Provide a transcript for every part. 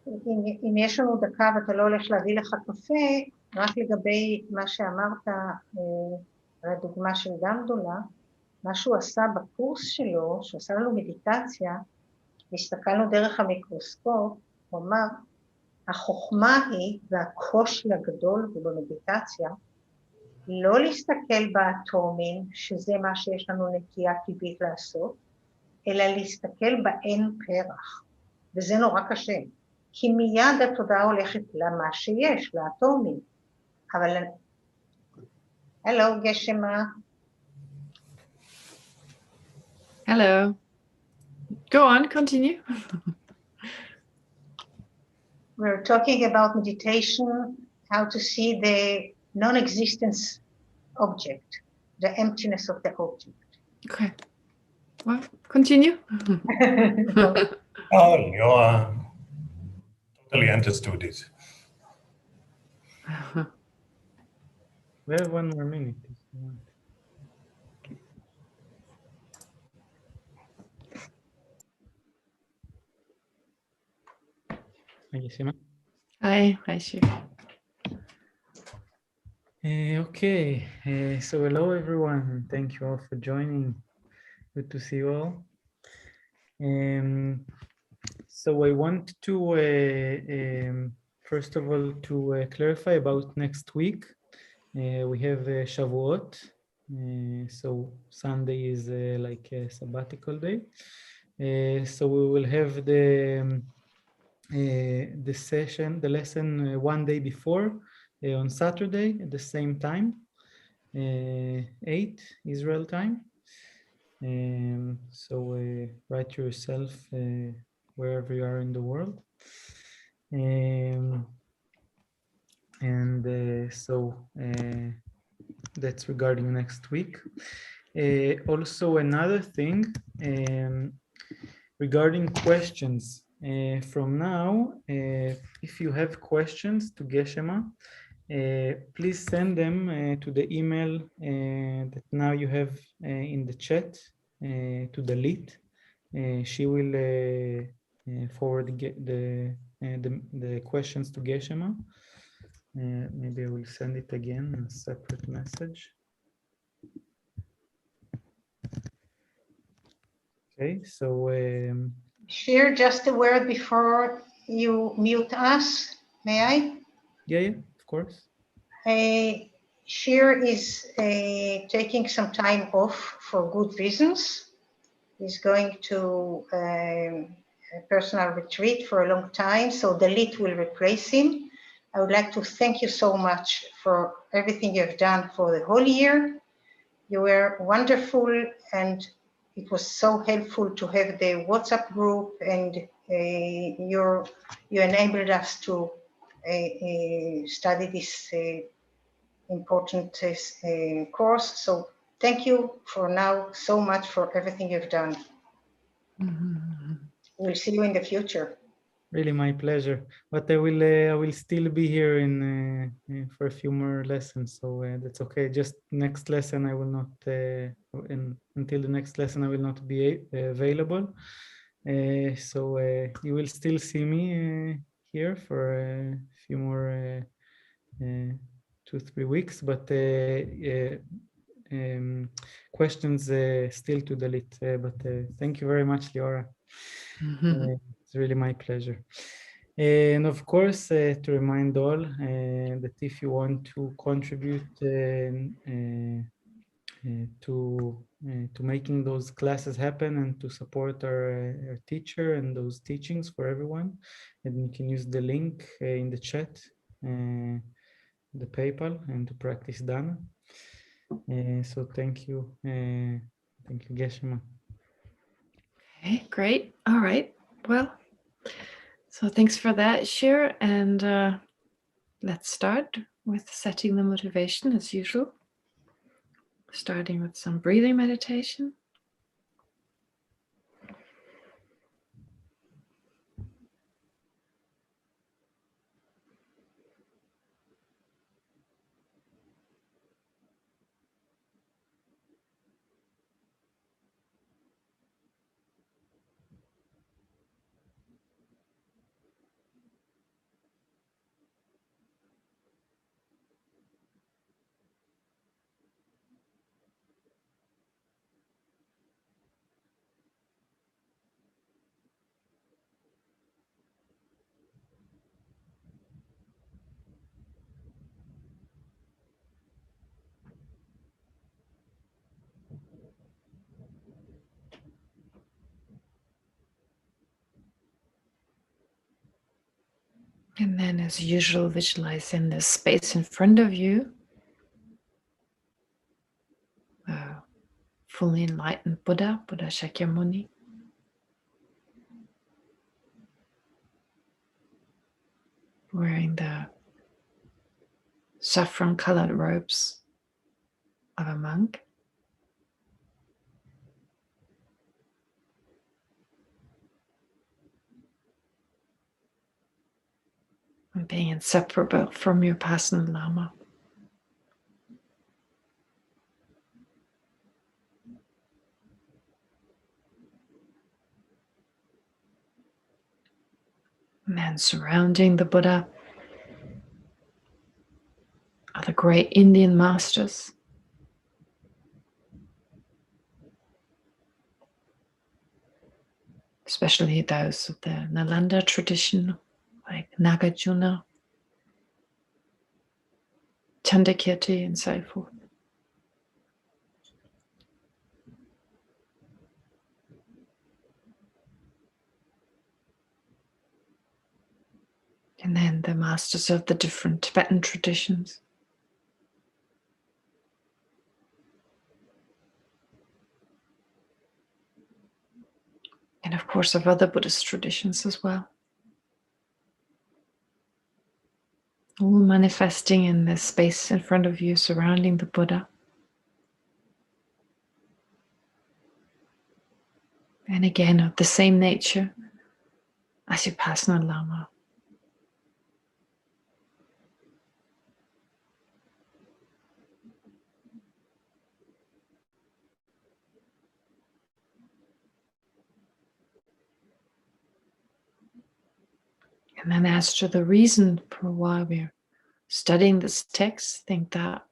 אם יש לנו דקה ואתה לא הולך להביא לך קפה, רק לגבי מה שאמרת, הדוגמה של גמדולה, מה שהוא עשה בקורס שלו, שהוא עשה לנו מדיטציה, הסתכלנו דרך המיקרוסקופ, הוא אמר, החוכמה היא, והקושי הגדול במדיטציה, לא להסתכל באטומים, שזה מה שיש לנו נטייה טבעית לעשות, אלא להסתכל באין פרח, וזה נורא קשה. כי מיד התודעה הולכת למה שיש, לאטומים. אבל... Hello, Geshe. Hello. Go on, continue. We're talking about meditation, how to see the non-existence object, the emptiness of the object. Okay. Well, continue. Oh, you totally understood it. We have one more minute if you want. Hi, Geshe. Okay, so hello everyone, and thank you all for joining. Good to see you all. So I want to first of all to clarify about next week. We have Shavuot, so Sunday is like a sabbatical day. So we will have the session, the lesson one day before, on Saturday at the same time, 8 Israel time. So write to yourself wherever you are in the world. So that's regarding next week. Also another thing regarding questions. From now, if you have questions to Geshe, please send them to the email that now you have in the chat to Dalit. She will forward the questions to Geshe. Maybe I will send it again in a separate message. Okay, so Share just a word before you mute us, may I? Yeah, of course. Shir is taking some time off for good reasons. He's going to a personal retreat for a long time, so Dalit will replace him. I would like to thank you so much for everything you've done for the whole year. You were wonderful, and it was so helpful to have the WhatsApp group, and you enabled us to study this important course. So thank you for now so much for everything you've done. We'll see you in the future. Really, my pleasure. But I will still be here for a few more lessons, so that's okay. Just next lesson, I will not. Until the next lesson, I will not be available. So you will still see me here for a few more 2-3 weeks. But questions still to Dalit. But thank you very much, Liora. It's really my pleasure. And of course, to remind all that if you want to contribute to making those classes happen and to support our teacher and those teachings for everyone, and you can use the link in the chat, the PayPal, and to practice Dana. So thank you, Geshe. Okay, great. All right. Well, so thanks for that, Shir, and let's start with setting the motivation as usual. Starting with some breathing meditation. And then, as usual, visualize in the space in front of you a fully enlightened Buddha, Buddha Shakyamuni, wearing the saffron-colored robes of a monk. And being inseparable from your personal Lama. And then surrounding the Buddha are the great Indian masters. Especially those of the Nalanda tradition, like Nagarjuna, Chandakirti, and so forth. And then the masters of the different Tibetan traditions. And of course of other Buddhist traditions as well. All manifesting in the space in front of you, surrounding the Buddha. And again, of the same nature as your personal Lama. And then as to the reason for why we're studying this text, think that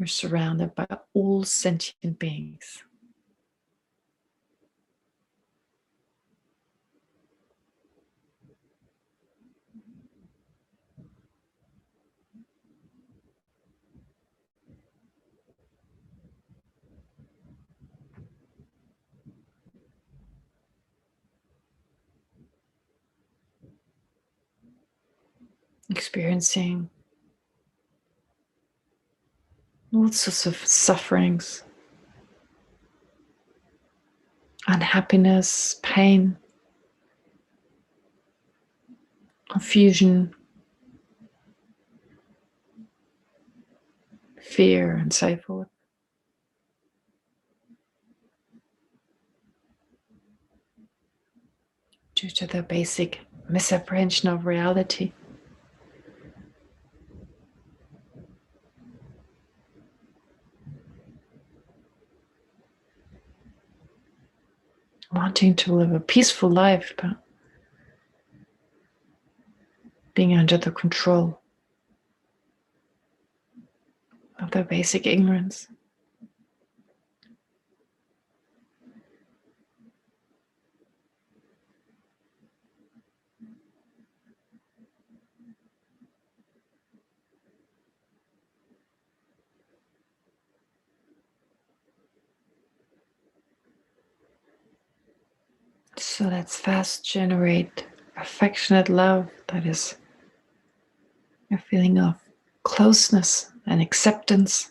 we're surrounded by all sentient beings. Experiencing all sorts of sufferings, unhappiness, pain, confusion, fear, and so forth. Due to the basic misapprehension of reality. Wanting to live a peaceful life, but being under the control of the basic ignorance. So let's fast generate affectionate love, that is a feeling of closeness and acceptance.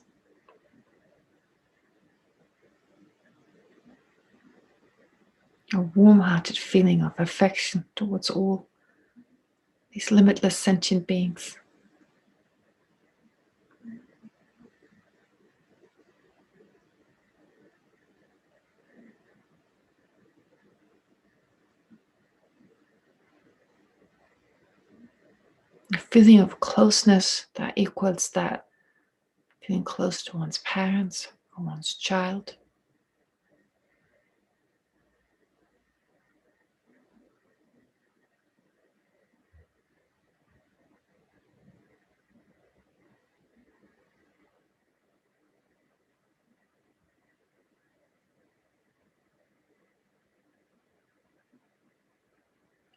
A warm-hearted feeling of affection towards all these limitless sentient beings. A feeling of closeness that equals that feeling close to one's parents or one's child.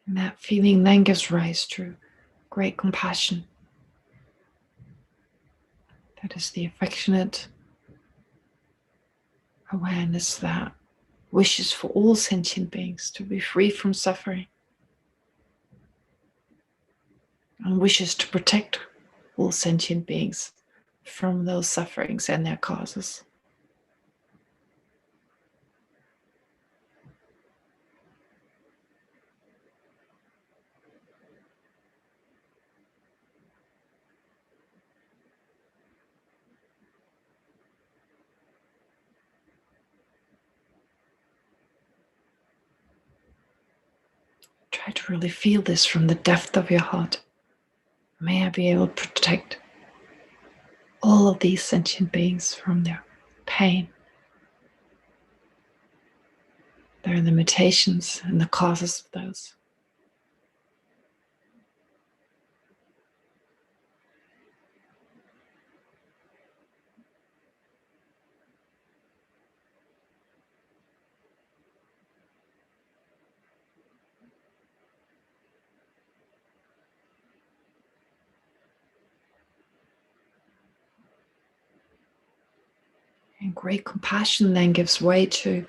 And that feeling then gives rise to great compassion. That is the affectionate awareness that wishes for all sentient beings to be free from suffering. and wishes to protect all sentient beings from those sufferings and their causes. Try to really feel this from the depth of your heart. May I be able to protect all of these sentient beings from their pain, their limitations, and the causes of those. And great compassion then gives way to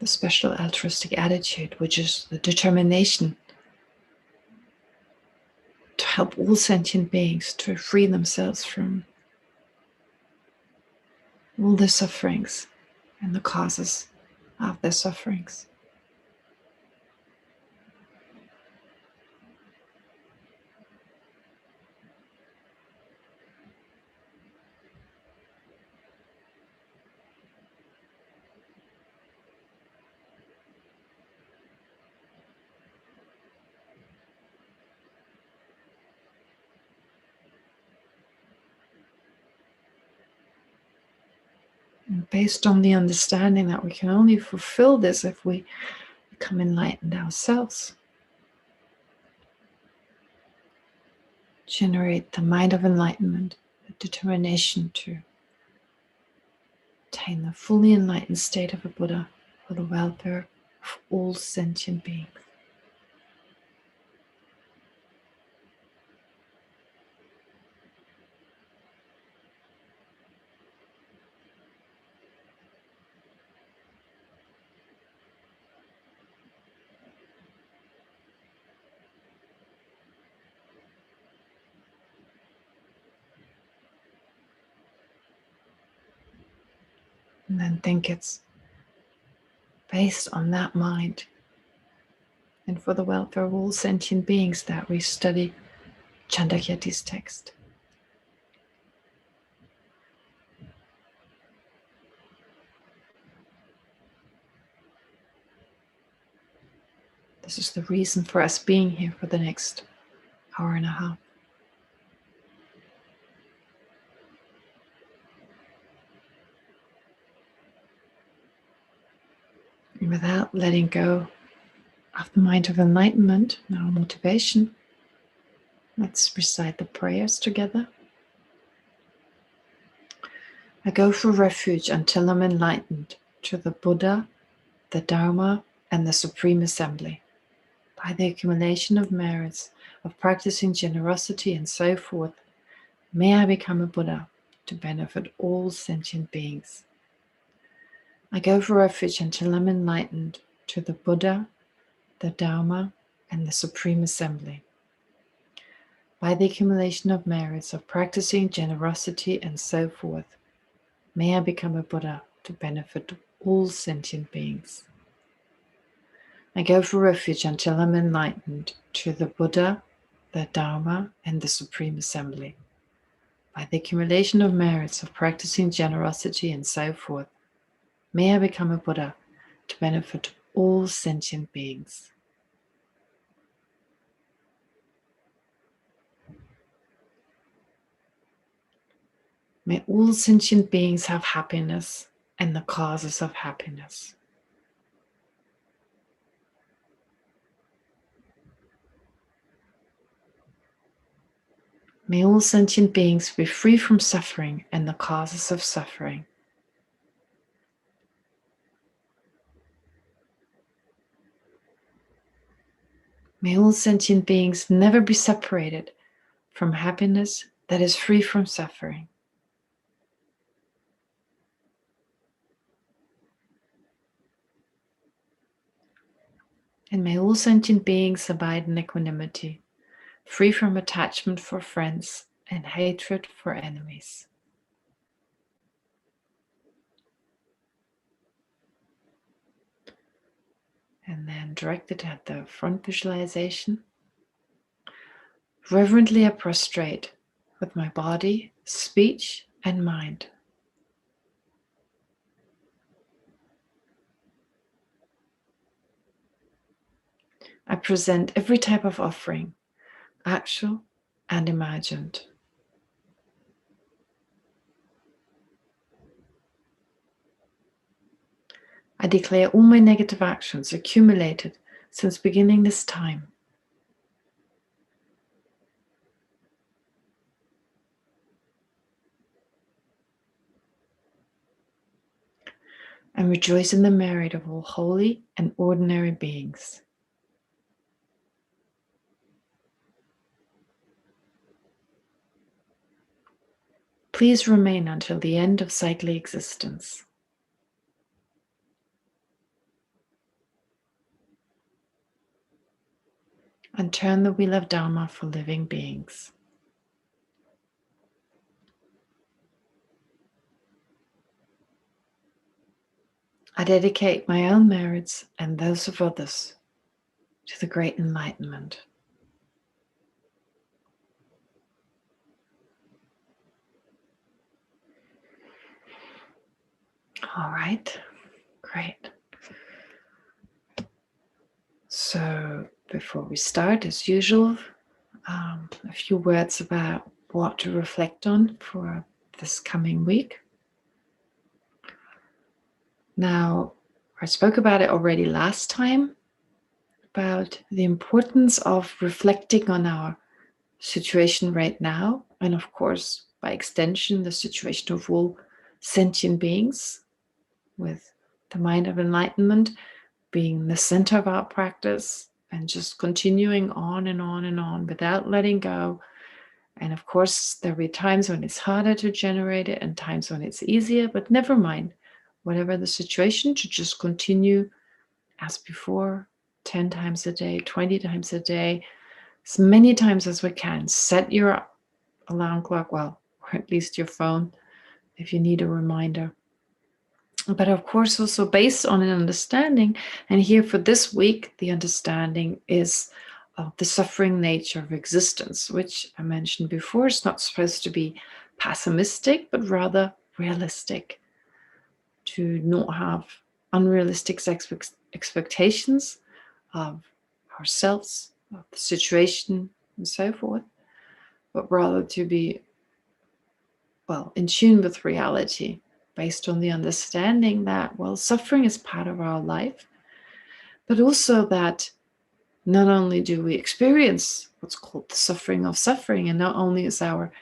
the special altruistic attitude, which is the determination to help all sentient beings to free themselves from all their sufferings and the causes of their sufferings. And based on the understanding that we can only fulfill this if we become enlightened ourselves, generate the mind of enlightenment, the determination to attain the fully enlightened state of a Buddha for the welfare of all sentient beings. And then think it's based on that mind and for the welfare of all sentient beings that we study Chandrakirti's text. This is the reason for us being here for the next hour and a half. And without letting go of the mind of enlightenment, our motivation, let's recite the prayers together. I go for refuge until I'm enlightened to the Buddha, the Dharma, and the Supreme Assembly. By the accumulation of merits, of practicing generosity and so forth, may I become a Buddha to benefit all sentient beings. I go for refuge until I'm enlightened to the Buddha, the Dharma, and the Supreme Assembly. By the accumulation of merits of practicing generosity and so forth, may I become a Buddha to benefit all sentient beings. I go for refuge until I'm enlightened to the Buddha, the Dharma, and the Supreme Assembly. By the accumulation of merits of practicing generosity and so forth, may I become a Buddha to benefit all sentient beings. May all sentient beings have happiness and the causes of happiness. May all sentient beings be free from suffering and the causes of suffering. May all sentient beings never be separated from happiness that is free from suffering. And may all sentient beings abide in equanimity, free from attachment for friends and hatred for enemies. And then directed at the front visualization, reverently I prostrate with my body, speech, and mind. I present every type of offering, actual and imagined. I declare all my negative actions accumulated since beginning this time. And rejoice in the merit of all holy and ordinary beings. Please remain until the end of cyclic existence. And turn the wheel of Dharma for living beings. I dedicate my own merits and those of others to the great enlightenment. All right, great. So before we start, as usual, a few words about what to reflect on for this coming week. Now, I spoke about it already last time, about the importance of reflecting on our situation right now, and of course, by extension, the situation of all sentient beings, with the mind of enlightenment being the center of our practice, and just continuing on and on and on without letting go. And of course, there'll be times when it's harder to generate it and times when it's easier, but never mind. Whatever the situation, to just continue as before, 10 times a day, 20 times a day, as many times as we can. Set your alarm clock, well, or at least your phone, if you need a reminder. But of course, also based on an understanding, and here for this week, the understanding is of the suffering nature of existence, which I mentioned before is not supposed to be pessimistic, but rather realistic. To not have unrealistic expectations of ourselves, of the situation, and so forth, but rather to be, well, in tune with reality, based on the understanding that, well, suffering is part of our life, but also that not only do we experience what's called the suffering of suffering, and not only is our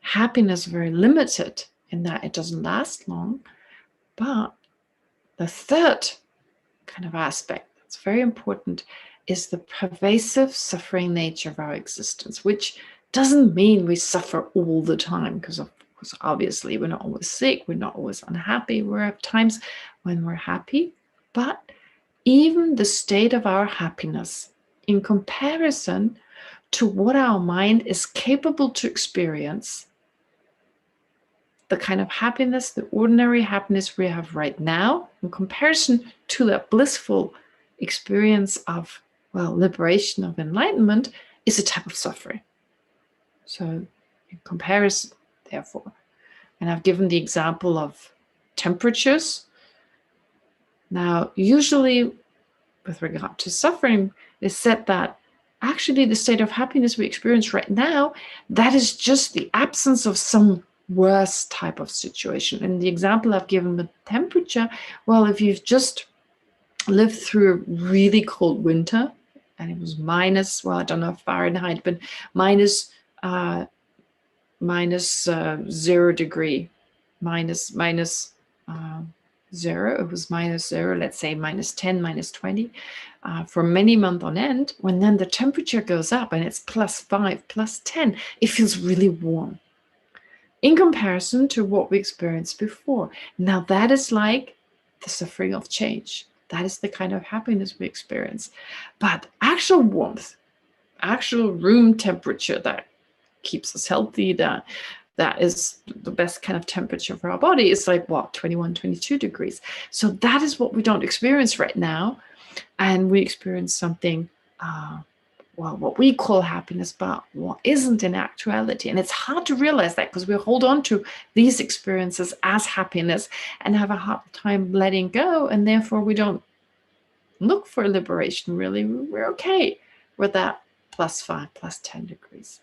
happiness very limited in that it doesn't last long, but the third kind of aspect that's very important is the pervasive suffering nature of our existence, which doesn't mean we suffer all the time, because of course, obviously, we're not always sick, we're not always unhappy, we have times when we're happy, but even the state of our happiness in comparison to what our mind is capable to experience, the kind of happiness, the ordinary happiness we have right now, in comparison to that blissful experience of, well, liberation, of enlightenment, is a type of suffering. So in comparison, therefore, and I've given the example of temperatures. Now, usually with regard to suffering, it's said that actually the state of happiness we experience right now, that is just the absence of some worse type of situation. And the example I've given with temperature, well, if you've just lived through a really cold winter and it was minus, well, I don't know Fahrenheit, but minus 0 degree, minus 0, it was minus 0, let's say minus 10, minus 20, for many months on end. When then the temperature goes up and it's +5, +10, it feels really warm in comparison to what we experienced before. Now that is like the suffering of change. That is the kind of happiness we experience. But actual warmth, actual room temperature that keeps us healthy, that is the best kind of temperature for our body, is like, what, 21, 22 degrees. So that is what we don't experience right now. And we experience something, well, what we call happiness, but what isn't in actuality. And it's hard to realize that because we hold on to these experiences as happiness and have a hard time letting go. And therefore we don't look for liberation, really. We're okay with that +5, +10 degrees.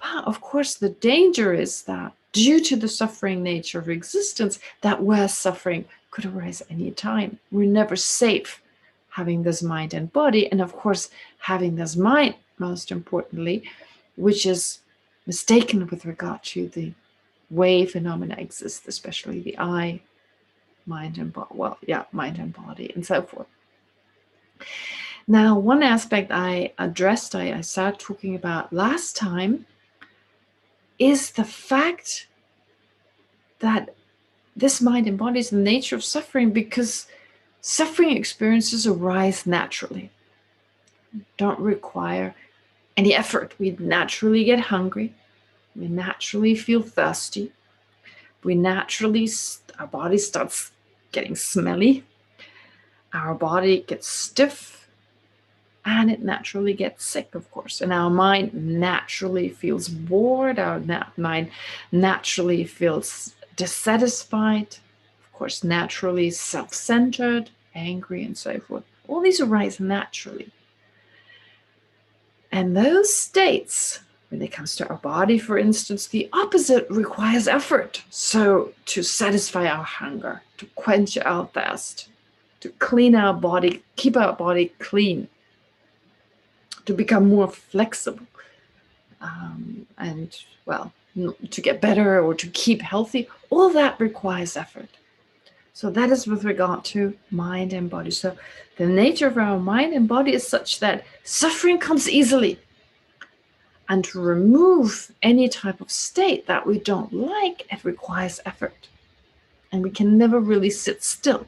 But of course, the danger is that due to the suffering nature of existence, that worse suffering could arise any time. We're never safe having this mind and body. And of course, having this mind, most importantly, which is mistaken with regard to the way phenomena exist, especially the I, mind and body, well, yeah, mind and body, and so forth. Now, one aspect I addressed, I started talking about last time, is the fact that this mind embodies the nature of suffering, because suffering experiences arise naturally, don't require any effort. We naturally get hungry, we naturally feel thirsty, we naturally, our body starts getting smelly, our body gets stiff, and it naturally gets sick, of course. And our mind naturally feels bored, our mind naturally feels dissatisfied, of course, naturally self-centered, angry, and so forth. All these arise naturally. And those states, when it comes to our body, for instance, the opposite requires effort. So to satisfy our hunger, to quench our thirst, to clean our body, keep our body clean, to become more flexible, and, well, to get better or to keep healthy, all that requires effort. So that is with regard to mind and body. So the nature of our mind and body is such that suffering comes easily. And to remove any type of state that we don't like, it requires effort. And we can never really sit still.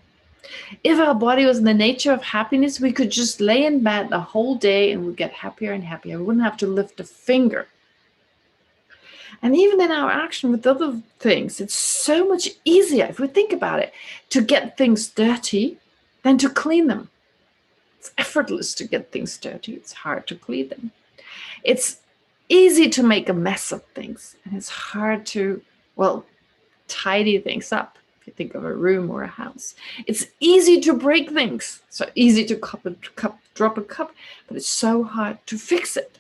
If our body was in the nature of happiness, we could just lay in bed the whole day and we'd get happier and happier. We wouldn't have to lift a finger. And even in our action with other things, it's so much easier, if we think about it, to get things dirty than to clean them. It's effortless to get things dirty. It's hard to clean them. It's easy to make a mess of things, and it's hard to, well, tidy things up. If you think of a room or a house, it's easy to break things. So easy to drop a cup, but it's so hard to fix it.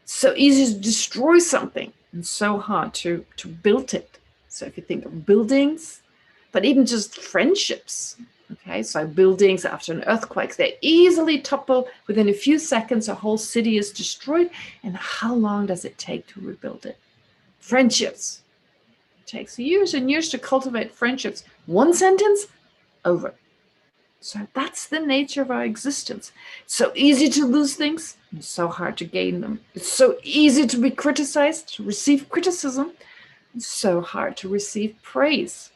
It's so easy to destroy something and so hard to build it. So if you think of buildings, but even just friendships, okay, so buildings after an earthquake, they easily topple within a few seconds. A whole city is destroyed. And how long does it take to rebuild it? Friendships. It takes years and years to cultivate friendships. One sentence, over. So that's the nature of our existence. It's so easy to lose things and so hard to gain them. It's so easy to be criticized, to receive criticism, and so hard to receive praise.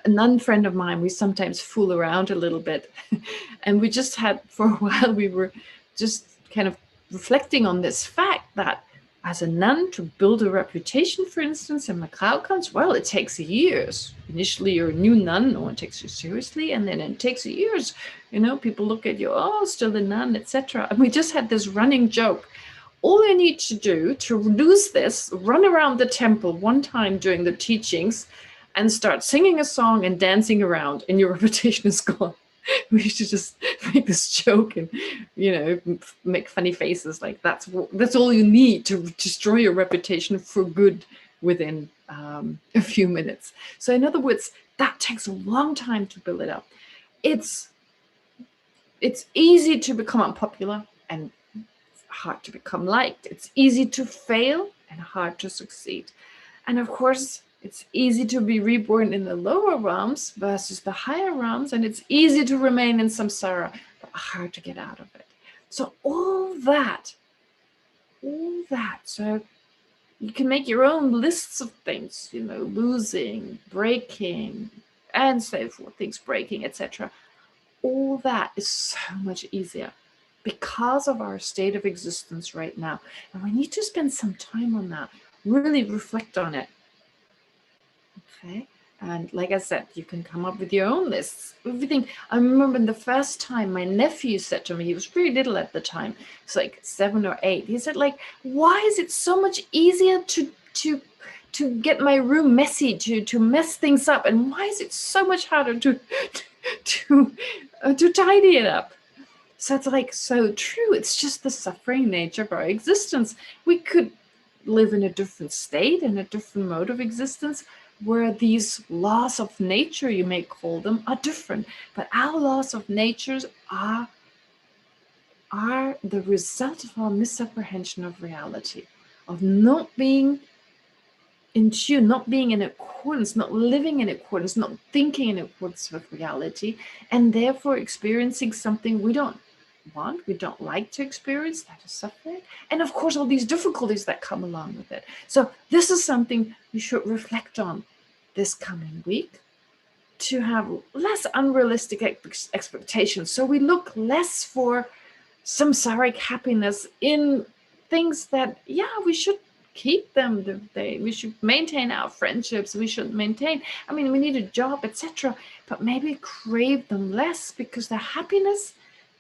A nun friend of mine, we sometimes fool around a little bit. And we just had, for a while, we were just kind of reflecting on this fact that as a nun, to build a reputation, for instance, in Macau comes, well, it takes years. Initially, you're a new nun, no one takes you seriously, and then it takes years. You know, people look at you, oh, still a nun, etc. And we just had this running joke. All you need to do to lose this, run around the temple one time during the teachings and start singing a song and dancing around, and your reputation is gone. We should just make this joke and, you know, make funny faces. Like that's all you need to destroy your reputation for good within a few minutes. So in other words, that takes a long time to build it up. It's easy to become unpopular and hard to become liked. It's easy to fail and hard to succeed. And of course, it's easy to be reborn in the lower realms versus the higher realms, and it's easy to remain in samsara, but hard to get out of it. So all that, so you can make your own lists of things, you know, losing, breaking, and so forth, things breaking, etc. All that is so much easier because of our state of existence right now. And we need to spend some time on that, really reflect on it. Okay. And like I said, you can come up with your own lists. Everything. I remember the first time my nephew said to me, he was pretty little at the time, it's like 7 or 8. He said, like, why is it so much easier to get my room messy, to mess things up, and why is it so much harder to tidy it up? So it's like so true. It's just the suffering nature of our existence. We could live in a different state, in a different mode of existence, where these laws of nature, you may call them, are different. But our laws of nature are the result of our misapprehension of reality, of not being in tune, not being in accordance, not living in accordance, not thinking in accordance with reality, and therefore experiencing something we don't want, we don't like to experience, that is suffering. And of course, all these difficulties that come along with it. So this is something we should reflect on this coming week, to have less unrealistic expectations. So we look less for samsaric happiness in things that, yeah, we should keep them. We should maintain our friendships. We should maintain, I mean, we need a job, etc. But maybe crave them less, because the happiness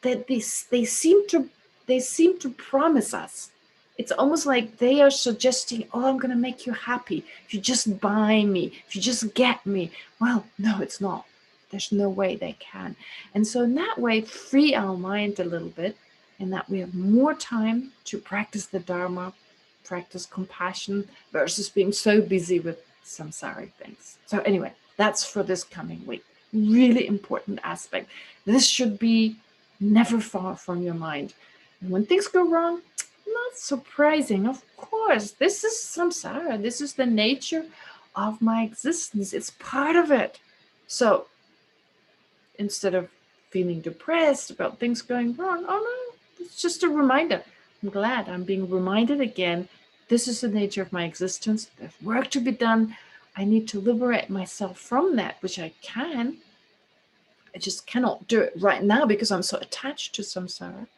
that they seem to promise us. It's almost like they are suggesting, oh, I'm going to make you happy if you just buy me, if you just get me. Well, no, it's not. There's no way they can. And so in that way, free our mind a little bit, in that we have more time to practice the Dharma, practice compassion, versus being so busy with samsaric things. So anyway, that's for this coming week. Really important aspect. This should be never far from your mind. And when things go wrong, not surprising, of course. This is samsara. This is the nature of my existence. It's part of it. So instead of feeling depressed about things going wrong, oh no, it's just a reminder. I'm glad I'm being reminded again. This is the nature of my existence. There's work to be done. I need to liberate myself from that, which I can. I just cannot do it right now because I'm so attached to samsara.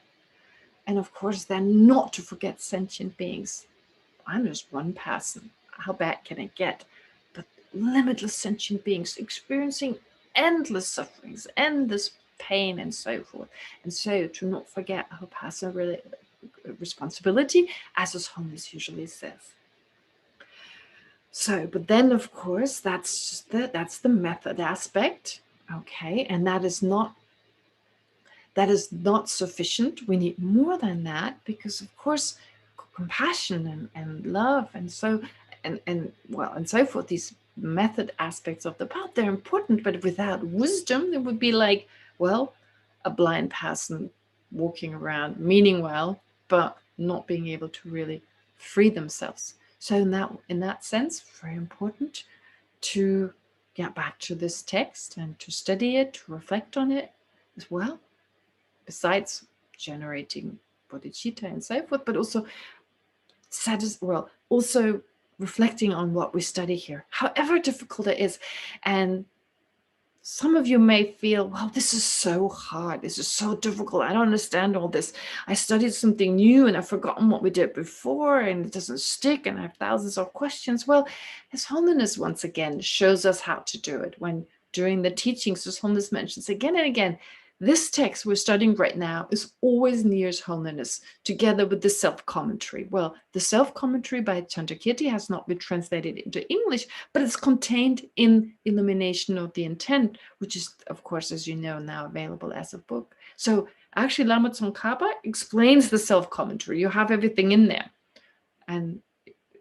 And of course, then not to forget sentient beings. I'm just one person. How bad can it get? But limitless sentient beings experiencing endless sufferings, endless pain, and so forth. And so to not forget our personal responsibility, as His Holiness usually says. So, but then of course, that's the method aspect. Okay, and that is not sufficient. We need more than that, because of course compassion and love and so forth, these method aspects of the path, they're important, but without wisdom it would be like, well, a blind person walking around meaning well but not being able to really free themselves. So in that sense, very important to get back to this text and to study it, to reflect on it as well, besides generating bodhicitta and so forth, but also also reflecting on what we study here, however difficult it is. And some of you may feel, well, this is so hard, this is so difficult, I don't understand all this. I studied something new and I've forgotten what we did before and it doesn't stick and I have thousands of questions. Well, His Holiness once again shows us how to do it. When during the teachings, His Holiness mentions again and again, this text we're studying right now is always near His Holiness, together with the self-commentary. Well, the self-commentary by Chandrakirti has not been translated into English, but it's contained in Illumination of the Intent, which is, of course, as you know, now available as a book. So actually, Lama Tsongkhapa explains the self-commentary. You have everything in there. And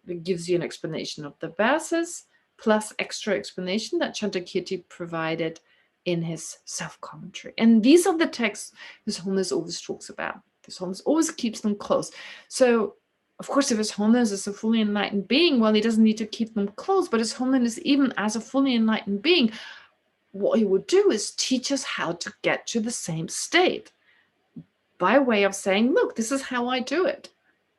it gives you an explanation of the verses, plus extra explanation that Chandrakirti provided in his self-commentary. And these are the texts His Holiness always talks about. His Holiness always keeps them close. So, of course, if His Holiness is a fully enlightened being, well, he doesn't need to keep them close, but His Holiness, even as a fully enlightened being, what he would do is teach us how to get to the same state by way of saying, look, this is how I do it.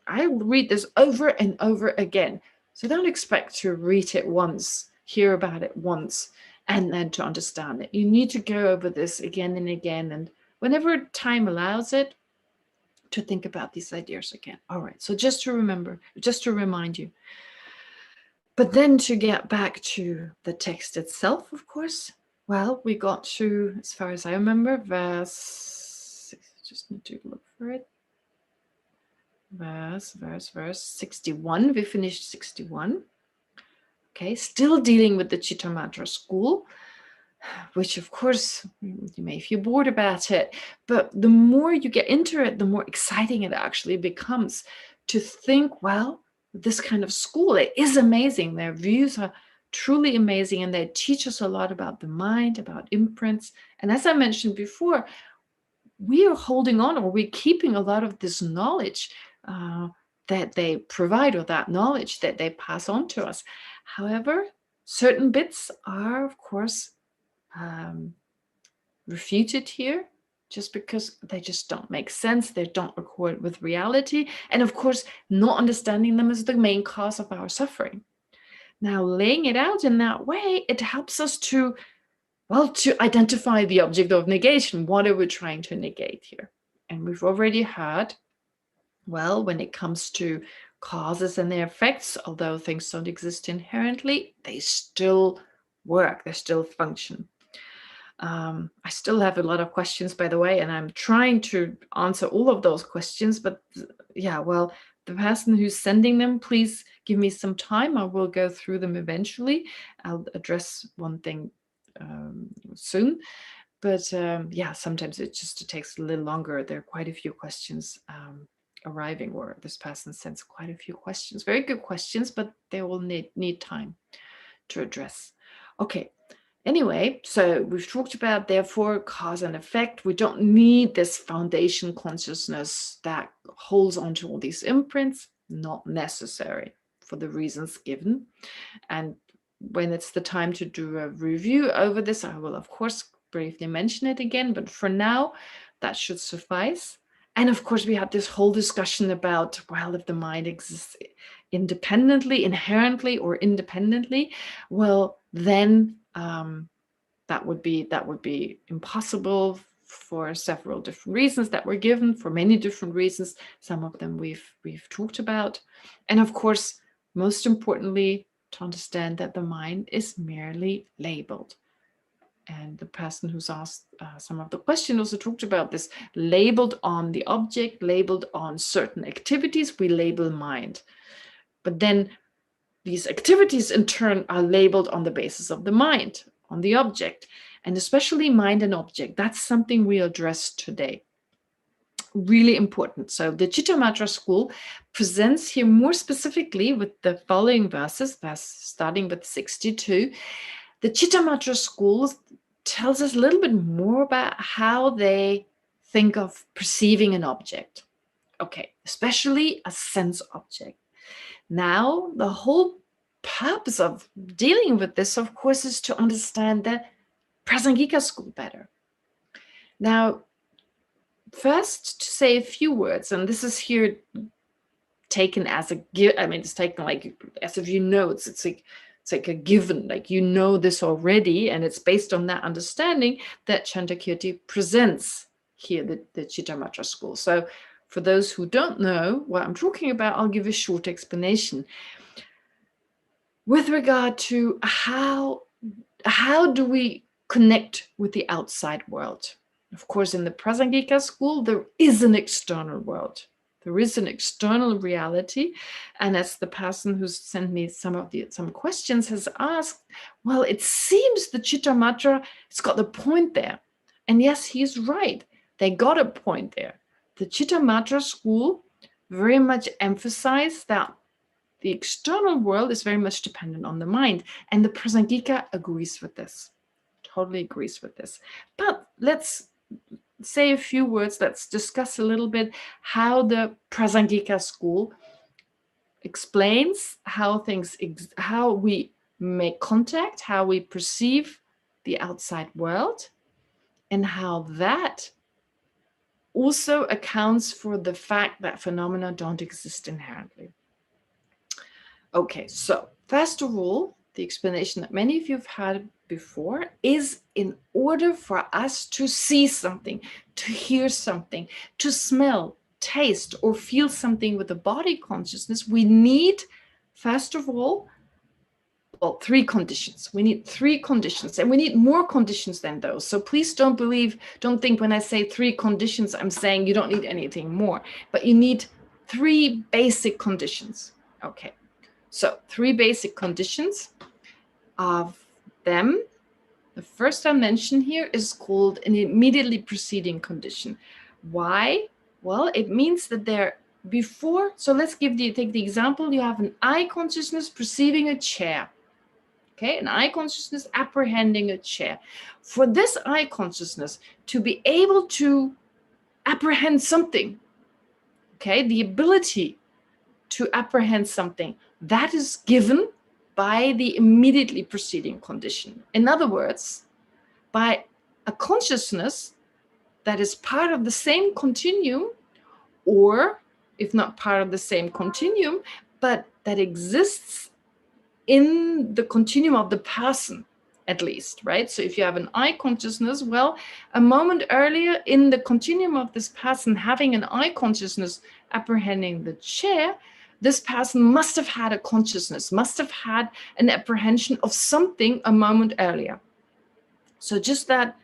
I read this over and over again. So don't expect to read it once, hear about it once, and then to understand it. You need to go over this again and again, and whenever time allows it, to think about these ideas again. All right, so just to remember, just to remind you. But then to get back to the text itself, of course, well, we got to, as far as I remember, verse, just need to look for it. Verse 61. We finished 61. Okay, still dealing with the Chittamatra school, which of course you may feel bored about it, but the more you get into it, the more exciting it actually becomes to think, well, this kind of school, it is amazing. Their views are truly amazing, and they teach us a lot about the mind, about imprints. And as I mentioned before, we are holding on, or we're keeping a lot of this knowledge that they provide, or that knowledge that they pass on to us. However, certain bits are, of course, refuted here, just because they just don't make sense. They don't accord with reality. And of course, not understanding them is the main cause of our suffering. Now, laying it out in that way, it helps us to, well, to identify the object of negation. What are we trying to negate here? And we've already heard, well, when it comes to causes and their effects, although things don't exist inherently, they still work, they still function. I still have a lot of questions, by the way, and I'm trying to answer all of those questions, but yeah, well, the person who's sending them, please give me some time. I will go through them eventually. I'll address one thing soon, but yeah, sometimes it just takes a little longer. There are quite a few questions arriving, or this person sends quite a few questions, very good questions, but they will need time to address. Okay. Anyway, so we've talked about, therefore, cause and effect. We don't need this foundation consciousness that holds on to all these imprints. Not necessary for the reasons given. And when it's the time to do a review over this, I will, of course, briefly mention it again. But for now, that should suffice. And of course, we had this whole discussion about, well, if the mind exists independently, inherently, or independently, well, then that would be impossible for several different reasons that were given, for many different reasons. Some of them we've talked about, and of course, most importantly, to understand that the mind is merely labeled. And the person who's asked some of the questions also talked about this: labeled on the object, labeled on certain activities, we label mind, but then these activities in turn are labeled on the basis of the mind, on the object, and especially mind and object. That's something we address today. Really important. So the Chittamatra school presents here more specifically with the following verses, starting with 62. The Chittamatra school tells us a little bit more about how they think of perceiving an object. Okay, especially a sense object. Now, the whole purpose of dealing with this, of course, is to understand the Prasangika school better. Now, first, to say a few words, and this is here taken as a, I mean, it's taken like as if you know, it's like a given, like you know this already, and it's based on that understanding that Chandrakirti presents here, the Chittamatra school. So for those who don't know what I'm talking about, I'll give a short explanation. With regard to how do we connect with the outside world? Of course, in the Prasangika school, there is an external world. There is an external reality. And as the person who's sent me some questions has asked, well, it seems the Chittamatra has got the point there. And yes, he's right. They got a point there. The Chittamatra school very much emphasized that the external world is very much dependent on the mind. And the Prasangika agrees with this, totally agrees with this. But let's say a few words, let's discuss a little bit how the Prasangika school explains how how we make contact, how we perceive the outside world, and how that also accounts for the fact that phenomena don't exist inherently. Okay, so first of all, the explanation that many of you have had before, is in order for us to see something, to hear something, to smell, taste, or feel something with the body consciousness, we need, first of all, well, 3 conditions. We need 3 conditions, and we need more conditions than those. So please don't think when I say 3 conditions, I'm saying you don't need anything more, but you need 3 basic conditions. Okay, so 3 basic conditions. Of them, the first I mention here is called an immediately preceding condition. Why? Well, it means that they're before. So let's take the example. You have an eye consciousness perceiving a chair. Okay, an eye consciousness apprehending a chair. For this eye consciousness to be able to apprehend something, okay, the ability to apprehend something, that is given by the immediately preceding condition. In other words, by a consciousness that is part of the same continuum, or if not part of the same continuum, but that exists in the continuum of the person, at least, right? So if you have an eye consciousness, well, a moment earlier in the continuum of this person having an eye consciousness apprehending the chair, this person must have had a consciousness, must have had an apprehension of something a moment earlier. So just that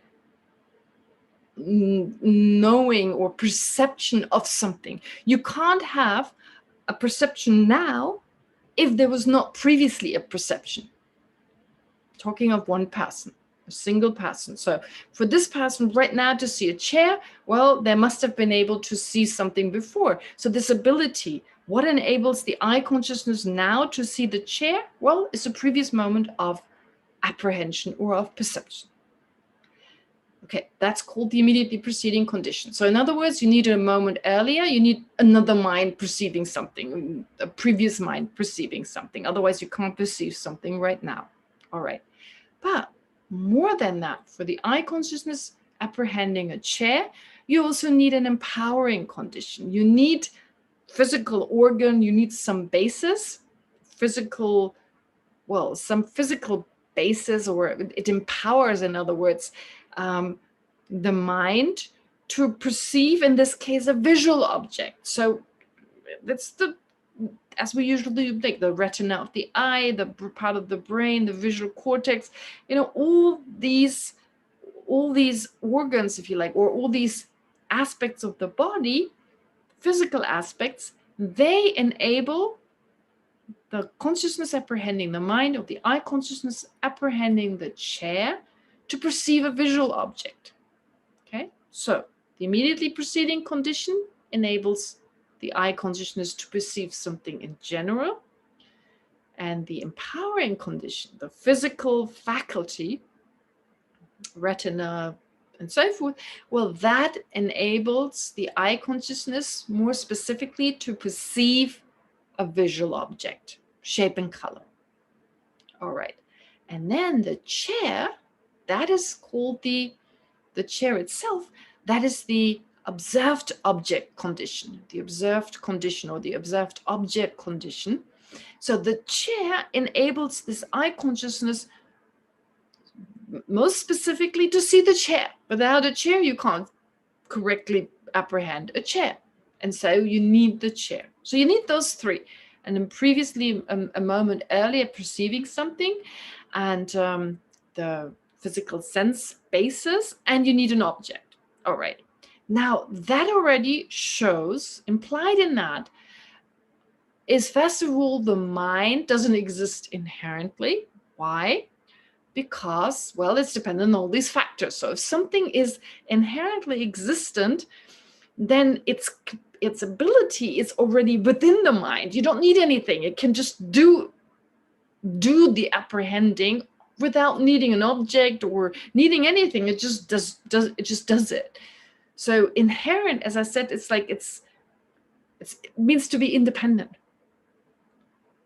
knowing or perception of something. You can't have a perception now if there was not previously a perception. Talking of one person, a single person. So for this person right now to see a chair, well, they must have been able to see something before. So this ability, what enables the eye consciousness now to see the chair? Well, it's a previous moment of apprehension or of perception. Okay, that's called the immediately preceding condition. So in other words, you need a moment earlier, you need another mind perceiving something, a previous mind perceiving something. Otherwise, you can't perceive something right now. All right. But more than that, for the eye consciousness apprehending a chair, you also need an empowering condition. You need physical organ, you need some basis, some physical basis, or it empowers, in other words, the mind to perceive, in this case, a visual object. So that's as we usually do, like the retina of the eye, the part of the brain, the visual cortex, all these organs, if you like, or all these aspects of the body, physical aspects, they enable the consciousness apprehending the mind, or the eye consciousness apprehending the chair, to perceive a visual object. Okay, so the immediately preceding condition enables the eye consciousness to perceive something in general, and the empowering condition, the physical faculty, retina and so forth, well, that enables the eye consciousness more specifically to perceive a visual object, shape and color. All right, and then the chair, that is called the chair itself, that is the observed object condition, the observed condition, or the observed object condition. So the chair enables this eye consciousness most specifically to see the chair. Without a chair, you can't correctly apprehend a chair. And so you need the chair. So you need those 3. And then previously, a moment earlier, perceiving something, and the physical sense basis, and you need an object. All right. Now, that already shows, implied in that, is first of all, the mind doesn't exist inherently. Why? Because, well, it's dependent on all these factors. So if something is inherently existent, then its ability is already within the mind. You don't need anything. It can just do the apprehending without needing an object or needing anything. It just does it. So inherent, as I said, it's like it means to be independent.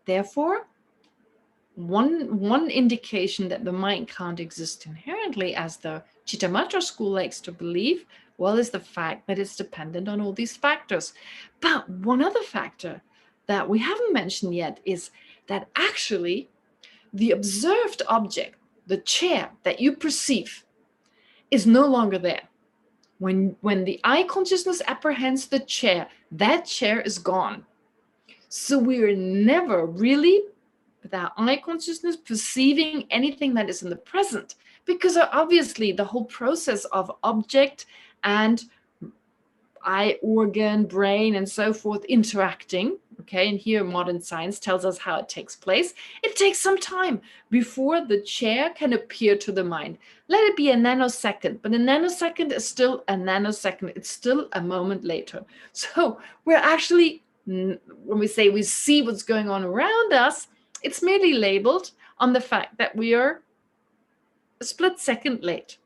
Therefore, one indication that the mind can't exist inherently, as the Chittamatra school likes to believe, well, is the fact that it's dependent on all these factors. But one other factor that we haven't mentioned yet is that actually the observed object, the chair that you perceive, is no longer there. When the eye consciousness apprehends the chair, that chair is gone. So we are never really, with our eye consciousness, perceiving anything that is in the present, because obviously the whole process of object and eye organ, brain, and so forth interacting, okay, and here modern science tells us how it takes place. It takes some time before the chair can appear to the mind. Let it be a nanosecond, but a nanosecond is still a nanosecond. It's still a moment later. So we're actually, when we say we see what's going on around us, it's merely labeled on the fact that we are a split second late,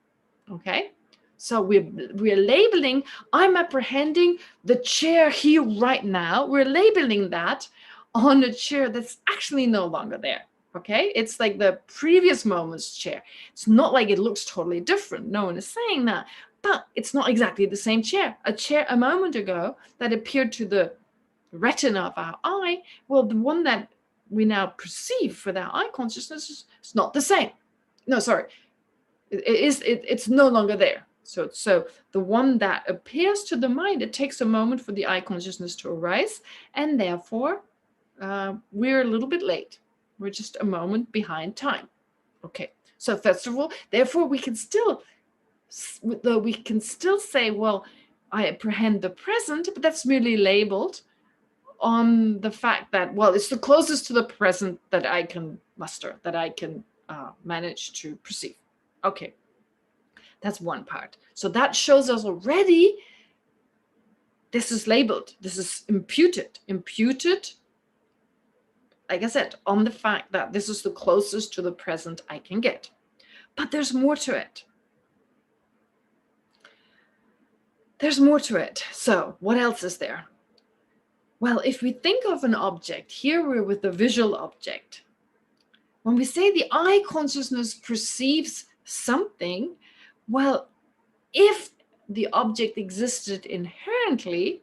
okay? So we're labeling, I'm apprehending the chair here right now. We're labeling that on a chair that's actually no longer there, okay? It's like the previous moment's chair. It's not like it looks totally different. No one is saying that, but it's not exactly the same chair. A chair a moment ago that appeared to the retina of our eye, well, the one that we now perceive with our eye consciousness is not the same. No, sorry, it's no longer there. So the one that appears to the mind, it takes a moment for the eye consciousness to arise, and therefore we're a little bit late. We're just a moment behind time. Okay, so first of all, therefore we can still say, well, I apprehend the present, but that's merely labeled on the fact that, well, it's the closest to the present that I can muster, that I can manage to perceive. Okay. That's one part. So that shows us already this is labeled, this is imputed, like I said, on the fact that this is the closest to the present I can get. But there's more to it. There's more to it. So what else is there? Well, if we think of an object, here we're with the visual object. When we say the eye consciousness perceives something, well, if the object existed inherently,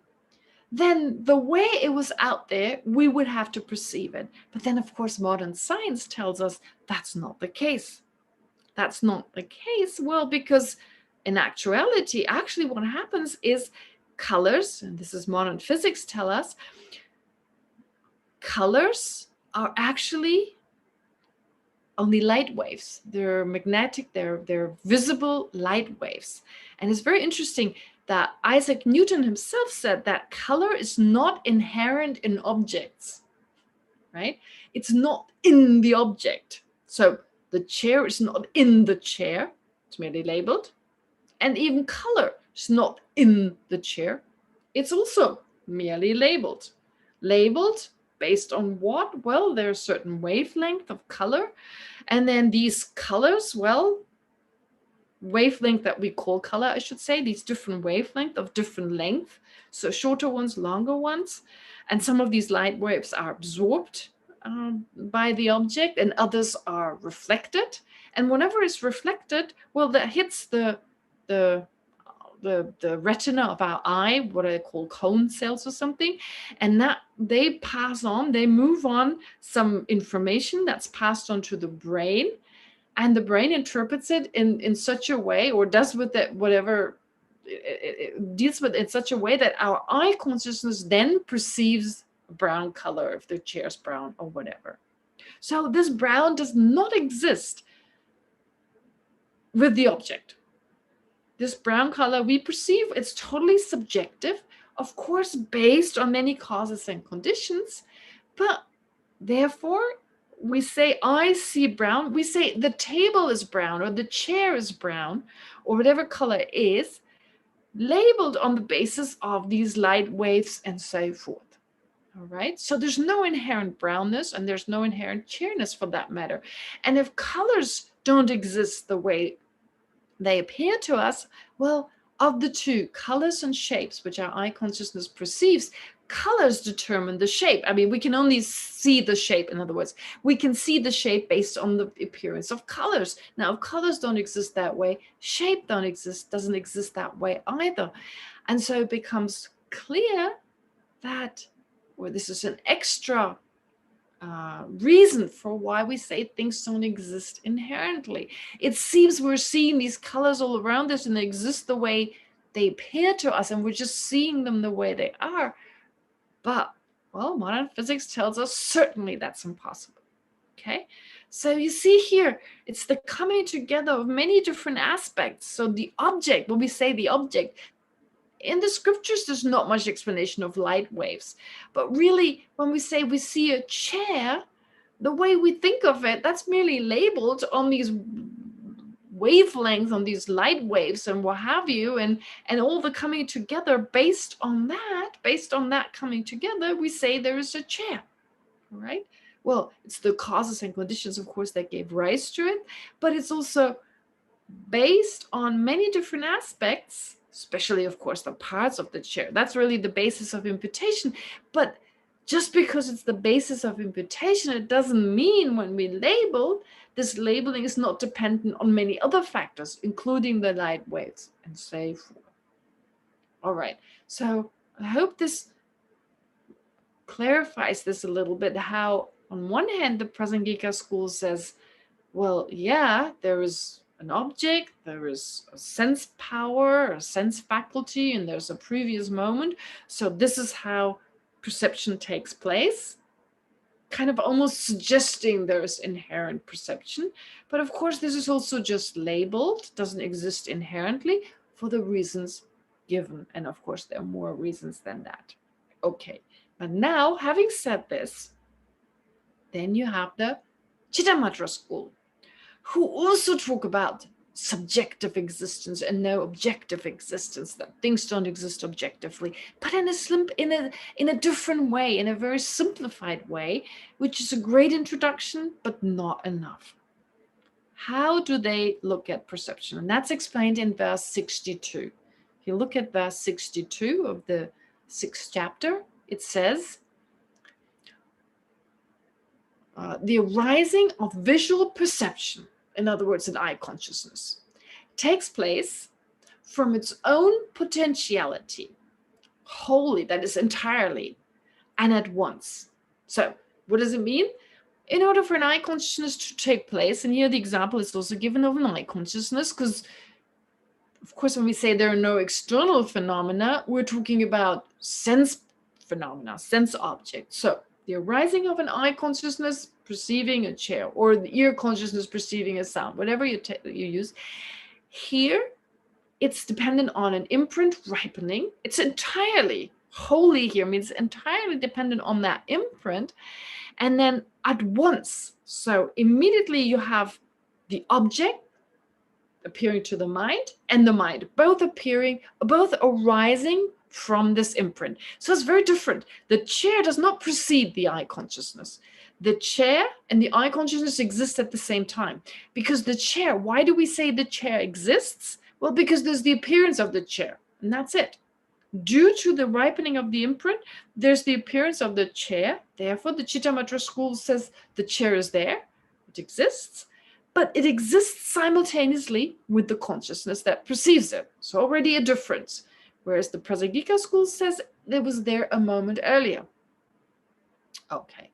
then the way it was out there, we would have to perceive it. But then, of course, modern science tells us that's not the case. That's not the case. Well, because in actuality, actually what happens is colors, and this is modern physics tell us, colors are actually only light waves. They're magnetic, they're visible light waves. And it's very interesting that Isaac Newton himself said that color is not inherent in objects, right? It's not in the object. So the chair is not in the chair, it's merely labeled. And even color is not in the chair, it's also merely labeled. Labeled based on what? Well, there's a certain wavelength of color. And then these colors, well, wavelength that we call color, I should say, these different wavelengths of different length. So shorter ones, longer ones. And some of these light waves are absorbed by the object and others are reflected. And whenever it's reflected, well, that hits the retina of our eye, what I call cone cells or something, and that they pass on, they move on some information that's passed on to the brain, and the brain interprets it in such a way, or does with it whatever it deals with in such a way that our eye consciousness then perceives brown color, if the chair's brown or whatever. So this brown does not exist with the object. This brown color we perceive, it's totally subjective, of course, based on many causes and conditions, but therefore we say, I see brown, we say the table is brown or the chair is brown or whatever color it is, labeled on the basis of these light waves and so forth. All right, so there's no inherent brownness and there's no inherent chairness for that matter. And if colors don't exist the way they appear to us, well, of the two, colors and shapes, which our eye consciousness perceives, colors determine the shape. I mean, we can only see the shape. In other words, we can see the shape based on the appearance of colors. Now, if colors don't exist that way, shape doesn't exist that way either. And so it becomes clear that, well, this is an extra reason for why we say things don't exist inherently. It seems we're seeing these colors all around us and they exist the way they appear to us, and we're just seeing them the way they are. But, well, modern physics tells us certainly that's impossible. Okay, so you see here, it's the coming together of many different aspects. So the object, when we say the object, in the scriptures, there's not much explanation of light waves. But really, when we say we see a chair, the way we think of it, that's merely labeled on these wavelengths, on these light waves and what have you, and all the coming together based on that coming together, we say there is a chair, right? Well, it's the causes and conditions, of course, that gave rise to it, but it's also based on many different aspects, especially, of course, the parts of the chair. That's really the basis of imputation. But just because it's the basis of imputation, it doesn't mean when we label, this labeling is not dependent on many other factors, including the light waves and so forth. All right, so I hope this clarifies this a little bit, how on one hand, the Prasangika school says, well, yeah, there is an object, there is a sense power, a sense faculty, and there's a previous moment. So this is how perception takes place, kind of almost suggesting there's inherent perception. But of course, this is also just labeled, doesn't exist inherently for the reasons given. And of course, there are more reasons than that. Okay, but now having said this, then you have the Chittamatra school, who also talk about subjective existence and no objective existence, that things don't exist objectively, but in a different way, in a very simplified way, which is a great introduction, but not enough. How do they look at perception? And that's explained in verse 62. If you look at verse 62 of the 6th chapter, it says, the arising of visual perception, in other words, an eye consciousness, takes place from its own potentiality, wholly, that is entirely, and at once. So what does it mean? In order for an eye consciousness to take place, and here the example is also given of an eye consciousness, because of course when we say there are no external phenomena, we're talking about sense phenomena, sense objects. So the arising of an eye consciousness perceiving a chair, or the ear consciousness perceiving a sound, whatever you use. Here, it's dependent on an imprint ripening. It's entirely, wholly here means entirely dependent on that imprint. And then at once, so immediately you have the object appearing to the mind and the mind, both arising from this imprint. So it's very different. The chair does not precede the eye consciousness. The chair and the eye consciousness exist at the same time. Because the chair, why do we say the chair exists? Well, because there's the appearance of the chair, and that's it. Due to the ripening of the imprint, there's the appearance of the chair. Therefore, the Chittamatra school says the chair is there, it exists, but it exists simultaneously with the consciousness that perceives it. So already a difference. Whereas the Prasangika school says it was there a moment earlier. Okay,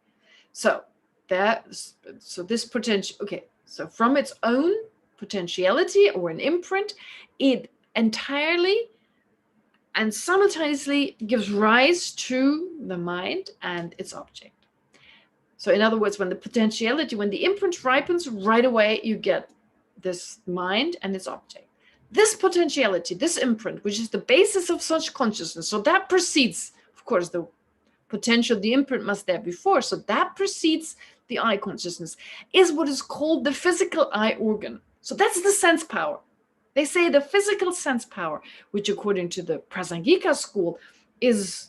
so this potential, okay, so from its own potentiality or an imprint, it entirely and simultaneously gives rise to the mind and its object. So in other words, when the potentiality, when the imprint ripens, right away you get this mind and its object. This potentiality, this imprint, which is the basis of such consciousness, so that precedes, of course, the potential, the imprint must there before, so that precedes the eye consciousness, is what is called the physical eye organ. So that's the sense power. They say the physical sense power, which according to the Prasangika school is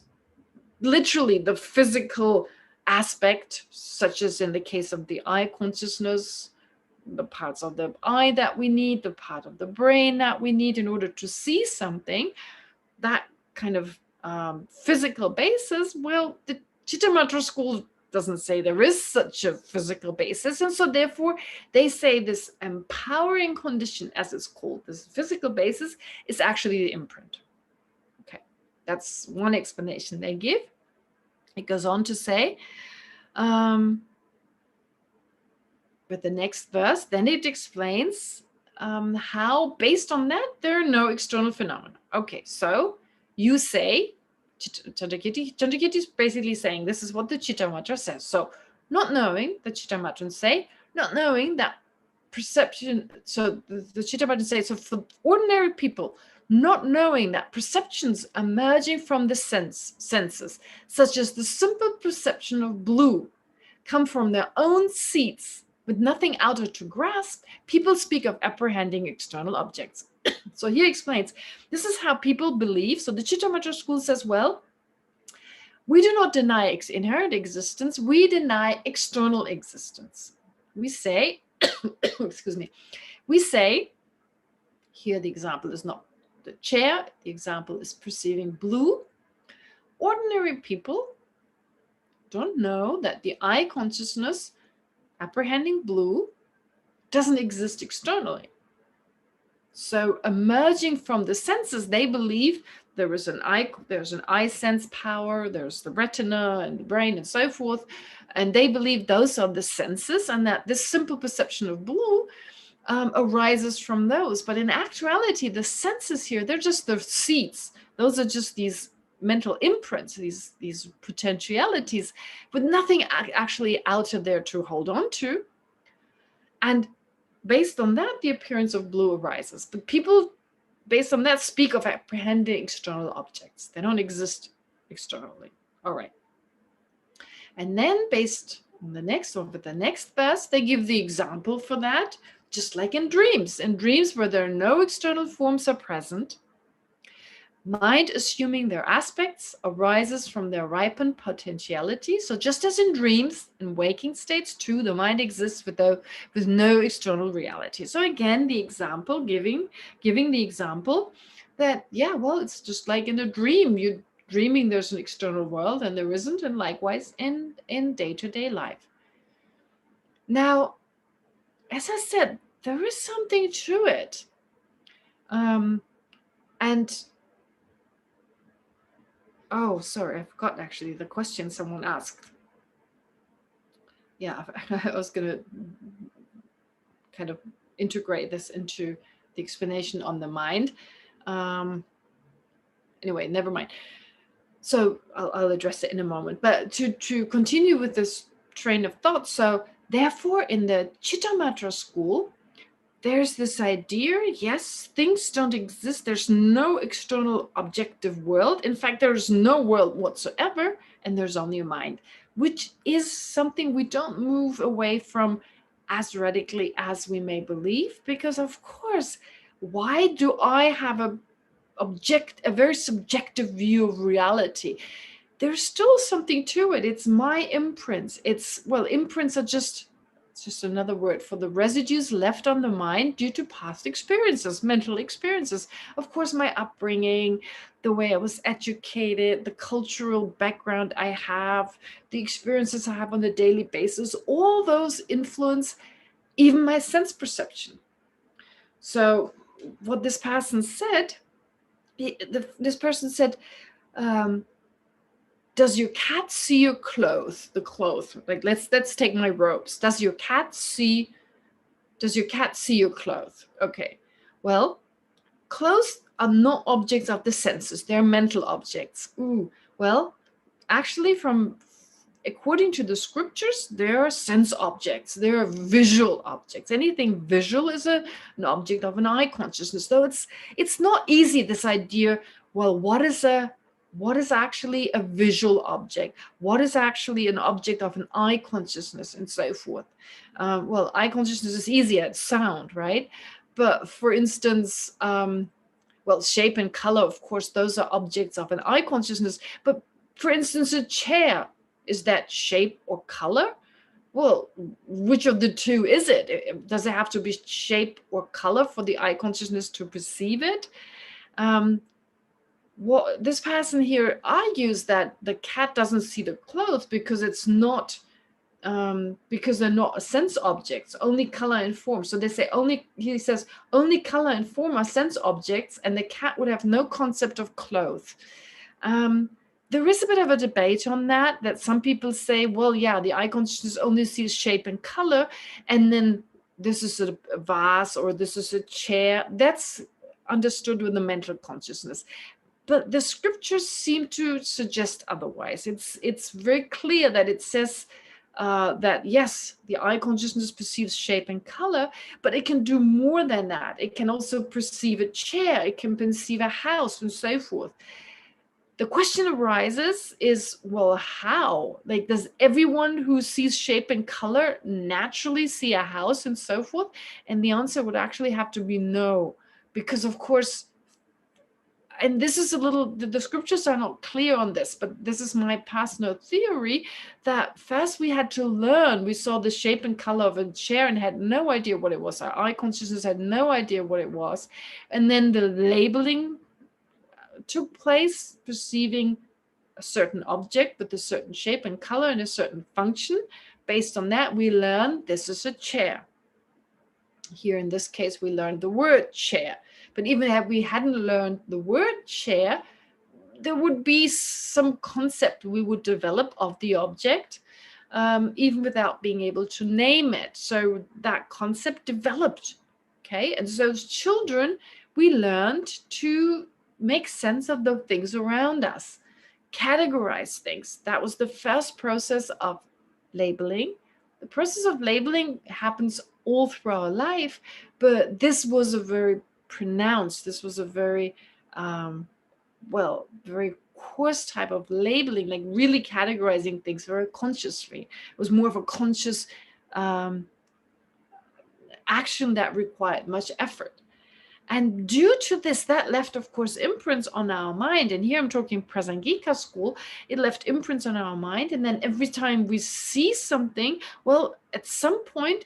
literally the physical aspect, such as in the case of the eye consciousness, the parts of the eye that we need, the part of the brain that we need in order to see something, that kind of physical basis. Well, the Chittamatra school doesn't say there is such a physical basis, and so therefore they say this empowering condition, as it's called, this physical basis, is actually the imprint. Okay, that's one explanation they give. It goes on to say, But the next verse, then it explains how, based on that, there are no external phenomena. Okay, so you say, Chandrakirti is basically saying this is what the Chittamatra says. So not knowing, the Chittamatrans say, not knowing that perception, so the Chittamatrans say, so for ordinary people, not knowing that perceptions emerging from the senses, such as the simple perception of blue, come from their own seats with nothing outer to grasp, people speak of apprehending external objects. So he explains, this is how people believe. So the Chittamatra school says, well, we do not deny inherent existence, we deny external existence. We say, excuse me, we say, here the example is not the chair, the example is perceiving blue. Ordinary people don't know that the eye consciousness apprehending blue doesn't exist externally. So emerging from the senses, they believe there's an eye sense power, there's the retina and the brain and so forth, and they believe those are the senses, and that this simple perception of blue arises from those. But in actuality, the senses here, they're just the seats. Those are just these mental imprints, these potentialities, with nothing actually out of there to hold on to. And based on that, the appearance of blue arises. But people, based on that, speak of apprehending external objects. They don't exist externally. All right. And then based on the next verse, they give the example for that, just like in dreams. In dreams where there are no external forms are present, mind assuming their aspects arises from their ripened potentiality. So just as in dreams, in waking states too, the mind exists with no external reality. So again, the example, giving the example that, yeah, well, it's just like in a dream. You're dreaming there's an external world and there isn't, and likewise in day-to-day life. Now, as I said, there is something to it. Oh, sorry, I forgot actually the question someone asked. Yeah, I was going to kind of integrate this into the explanation on the mind. Anyway, never mind. So I'll address it in a moment. But to continue with this train of thought, so therefore in the Chittamatra school, there's this idea, yes, things don't exist. There's no external objective world. In fact, there's no world whatsoever, and there's only a mind, which is something we don't move away from as radically as we may believe, because of course, why do I have a very subjective view of reality? There's still something to it. It's my imprints. Imprints are just another word for the residues left on the mind due to past experiences, mental experiences. Of course, my upbringing, the way I was educated, the cultural background I have, the experiences I have on a daily basis, all those influence even my sense perception. So what this person said, this person said, does your cat see your clothes? The clothes, like let's take my robes. Does your cat see your clothes? Okay, well, clothes are not objects of the senses. They're mental objects. Well, actually, according to the scriptures, there are sense objects. There are visual objects. Anything visual is an object of an eye consciousness. Though it's not easy, this idea, well, what is actually a visual object? What is actually an object of an eye consciousness, and so forth? Well, eye consciousness is easier, it's sound, right? But for instance, shape and color, of course, those are objects of an eye consciousness. But for instance, a chair, is that shape or color? Well, which of the two is it? Does it have to be shape or color for the eye consciousness to perceive it? This person here argues that the cat doesn't see the clothes because it's not, because they're not sense objects, only color and form. So they say he says only color and form are sense objects, and the cat would have no concept of clothes. there is a bit of a debate on that some people say, well, yeah, the eye consciousness only sees shape and color, and then this is a vase or this is a chair. That's understood with the mental consciousness. But the scriptures seem to suggest otherwise. It's very clear that it says that, yes, the eye consciousness perceives shape and color, but it can do more than that. It can also perceive a chair, it can perceive a house, and so forth. The question arises is, well, how? Like, does everyone who sees shape and color naturally see a house and so forth? And the answer would actually have to be no, because of course, and this is a little, the scriptures are not clear on this, but this is my personal theory, that first we had to learn. We saw the shape and color of a chair and had no idea what it was. Our eye consciousness had no idea what it was. And then the labeling took place, perceiving a certain object with a certain shape and color and a certain function. Based on that, we learned this is a chair. Here in this case, we learned the word chair. But even if we hadn't learned the word chair, there would be some concept we would develop of the object, even without being able to name it. So that concept developed, okay? And so as children, we learned to make sense of the things around us, categorize things. That was the first process of labeling. The process of labeling happens all through our life, but this was a very pronounced, this was a very, very coarse type of labeling, like really categorizing things very consciously. It was more of a conscious action that required much effort. And due to this, that left, of course, imprints on our mind. And here I'm talking Prasangika school. It left imprints on our mind. And then every time we see something, well, at some point,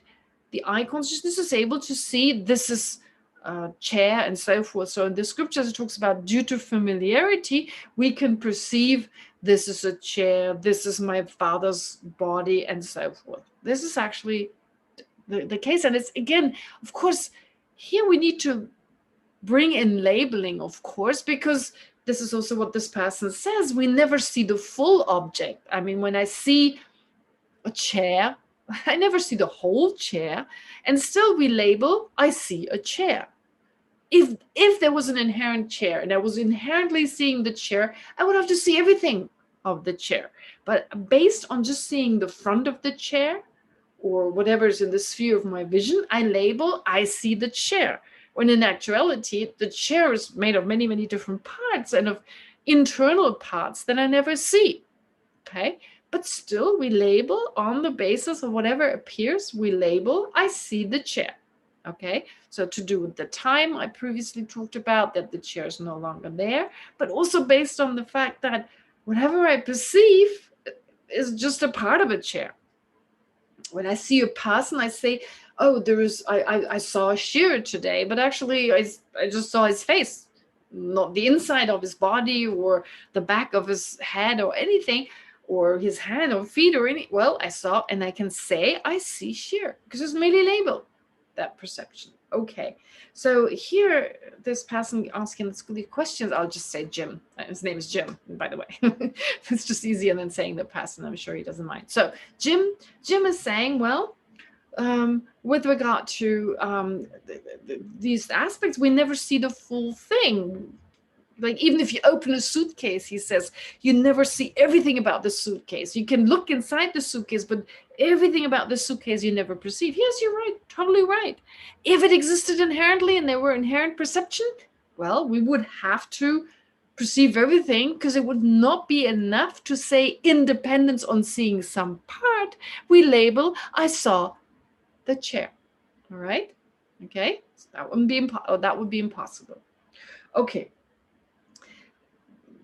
the eye consciousness is able to see this is a chair and so forth. So in the scriptures, it talks about due to familiarity, we can perceive this is a chair, this is my father's body, and so forth. This is actually the case. And it's, again, of course, here we need to bring in labeling, of course, because this is also what this person says. We never see the full object. I mean, when I see a chair, I never see the whole chair, and still we label, I see a chair. If there was an inherent chair and I was inherently seeing the chair, I would have to see everything of the chair. But based on just seeing the front of the chair or whatever is in the sphere of my vision, I label, I see the chair. When in actuality, the chair is made of many, many different parts and of internal parts that I never see, okay? But still, we label on the basis of whatever appears, we label, I see the chair, okay? So to do with the time I previously talked about, that the chair is no longer there, but also based on the fact that whatever I perceive is just a part of a chair. When I see a person, I say, oh, I saw a shearer today, but actually I just saw his face, not the inside of his body or the back of his head or anything, or his hand or feet or any, well, I saw, and I can say I see shearer because it's merely labeled, that perception. Okay, so here, this person asking the questions, I'll just say Jim. His name is Jim, by the way. It's just easier than saying the person. I'm sure he doesn't mind. So Jim is saying, well, with regard to these aspects, we never see the full thing. Like, even if you open a suitcase, he says, you never see everything about the suitcase. You can look inside the suitcase, but everything about the suitcase you never perceive. Yes, you're right, totally right. If it existed inherently and there were inherent perception, well, we would have to perceive everything, because it would not be enough to say independence on seeing some part. We label, I saw the chair. All right? Okay? So that would be impossible. Okay.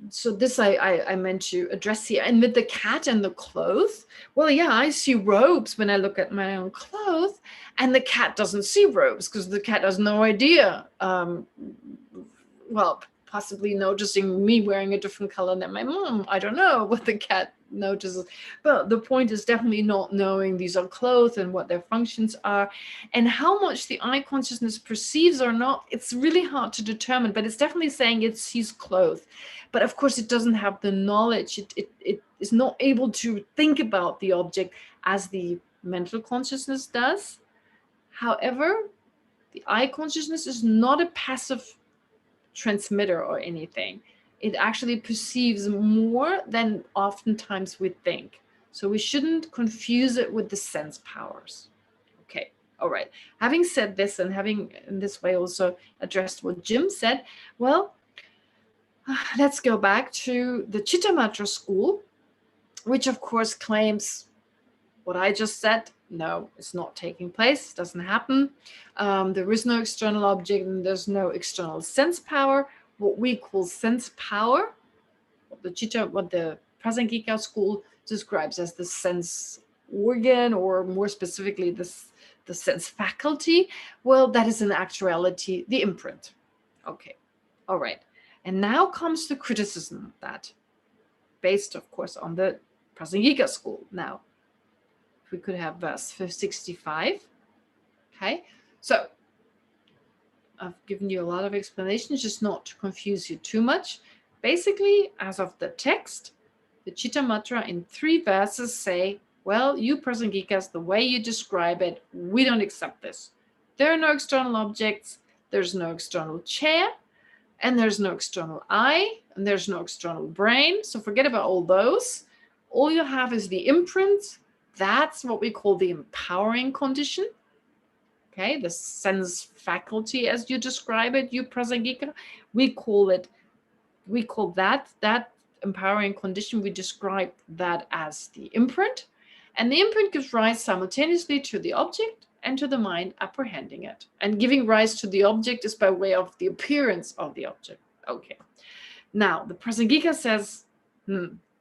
So this I meant to address here. And with the cat and the clothes, well, yeah, I see robes when I look at my own clothes, and the cat doesn't see robes because the cat has no idea. Well, possibly noticing me wearing a different color than my mom. I don't know what the cat notices. But the point is definitely not knowing these are clothes and what their functions are. And how much the eye consciousness perceives or not, it's really hard to determine, but it's definitely saying it sees clothes. But of course, it doesn't have the knowledge. It is not able to think about the object as the mental consciousness does. However, the eye consciousness is not a passive transmitter or anything. It actually perceives more than oftentimes we think. So we shouldn't confuse it with the sense powers. Okay, all right. Having said this and having in this way also addressed what Jim said, well, let's go back to the Chittamatra school, which of course claims what I just said. No, it's not taking place. It doesn't happen. There is no external object and there's no external sense power. What we call sense power, what the Prasangika school describes as the sense organ, or more specifically the sense faculty, well, that is in actuality the imprint. Okay, all right. And now comes the criticism of that, based, of course, on the Prasangika school. Now, if we could have verse 65. Okay, so I've given you a lot of explanations, just not to confuse you too much. Basically, as of the text, the Chittamatra in 3 verses say, well, you Prasangikas, the way you describe it, we don't accept this. There are no external objects, there's no external chair, and there's no external eye, and there's no external brain. So forget about all those. All you have is the imprint. That's what we call the empowering condition. Okay, the sense faculty as you describe it, you Prasangika, we call that empowering condition, we describe that as the imprint. And the imprint gives rise simultaneously to the object and to the mind apprehending it. And giving rise to the object is by way of the appearance of the object. Okay. Now, the Prasangika says,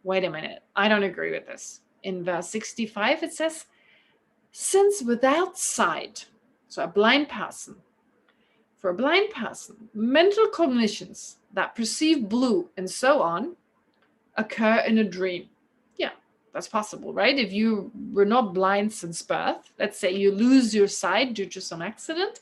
wait a minute, I don't agree with this. In verse 65, it says, since without sight, so a blind person, for a blind person, mental cognitions that perceive blue and so on occur in a dream. Yeah, that's possible, right? If you were not blind since birth, let's say you lose your sight due to some accident,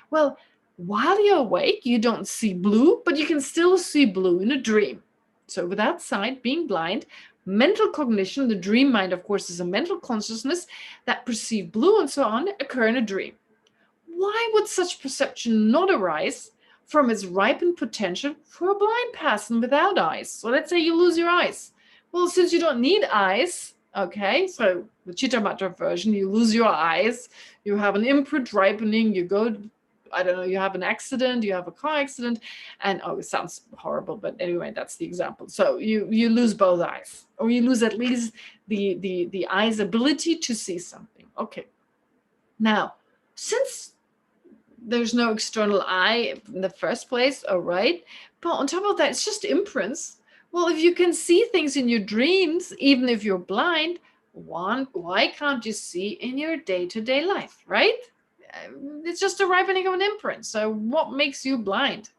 well, while you're awake, you don't see blue, but you can still see blue in a dream. So without sight, being blind, mental cognition, the dream mind, of course, is a mental consciousness that perceive blue and so on, occur in a dream. Why would such perception not arise from its ripened potential for a blind person without eyes? So let's say you lose your eyes. Well, since you don't need eyes, okay, so the Chittamatra version, you lose your eyes, you have an imprint ripening, you go, I don't know, you have an accident, you have a car accident, and oh, it sounds horrible, but anyway, that's the example. So you lose both eyes, or you lose at least the eye's ability to see something. Okay. Now, since there's no external eye in the first place, all right, but on top of that, it's just imprints. Well, if you can see things in your dreams, even if you're blind, why can't you see in your day-to-day life, right? It's just a ripening of an imprint. So what makes you blind?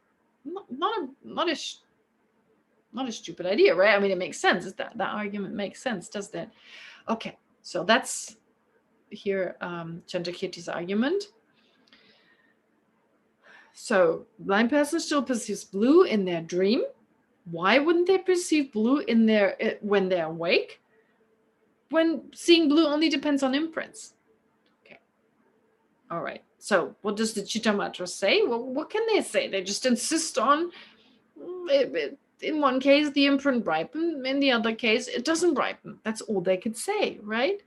Not a stupid idea, right? I mean, it makes sense. That argument makes sense, doesn't it? Okay, so that's here Chandrakirti's argument. So blind person still perceives blue in their dream. Why wouldn't they perceive blue in when they're awake? When seeing blue only depends on imprints. Okay. All right. So what does the Chittamatra say? Well, what can they say? They just insist on, in one case, the imprint ripen. In the other case, it doesn't ripen. That's all they could say, right?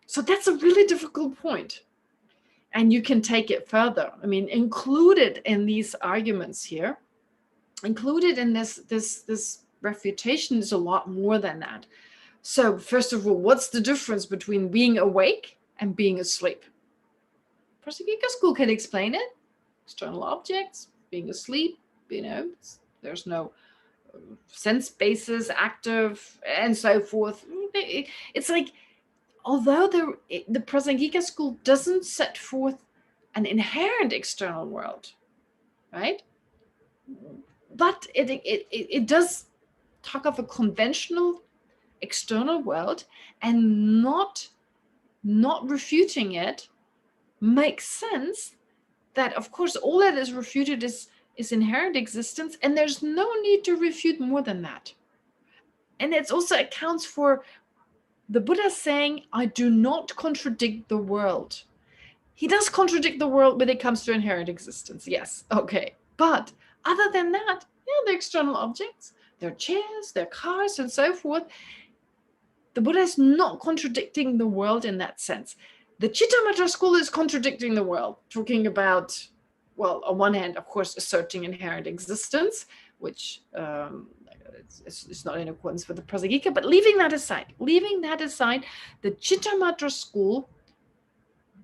So that's a really difficult point. And you can take it further. I mean, included in these arguments here, included in this refutation is a lot more than that. So first of all, what's the difference between being awake and being asleep? Prasangika school can explain it. External objects, being asleep, there's no sense basis, active, and so forth. It's like, although the Prasangika school doesn't set forth an inherent external world, right? but it does talk of a conventional external world, and not refuting it makes sense. That of course all that is refuted is inherent existence, and there's no need to refute more than that. And it also accounts for the Buddha saying, I do not contradict the world. He does contradict the world when it comes to inherent existence, yes, okay. But other than that, yeah, the external objects, their chairs, their cars, and so forth, the Buddha is not contradicting the world in that sense. The Chittamatra school is contradicting the world, talking about, well, on one hand, of course, asserting inherent existence, which it's not in accordance with the Prasangika, but leaving that aside, the Chittamatra school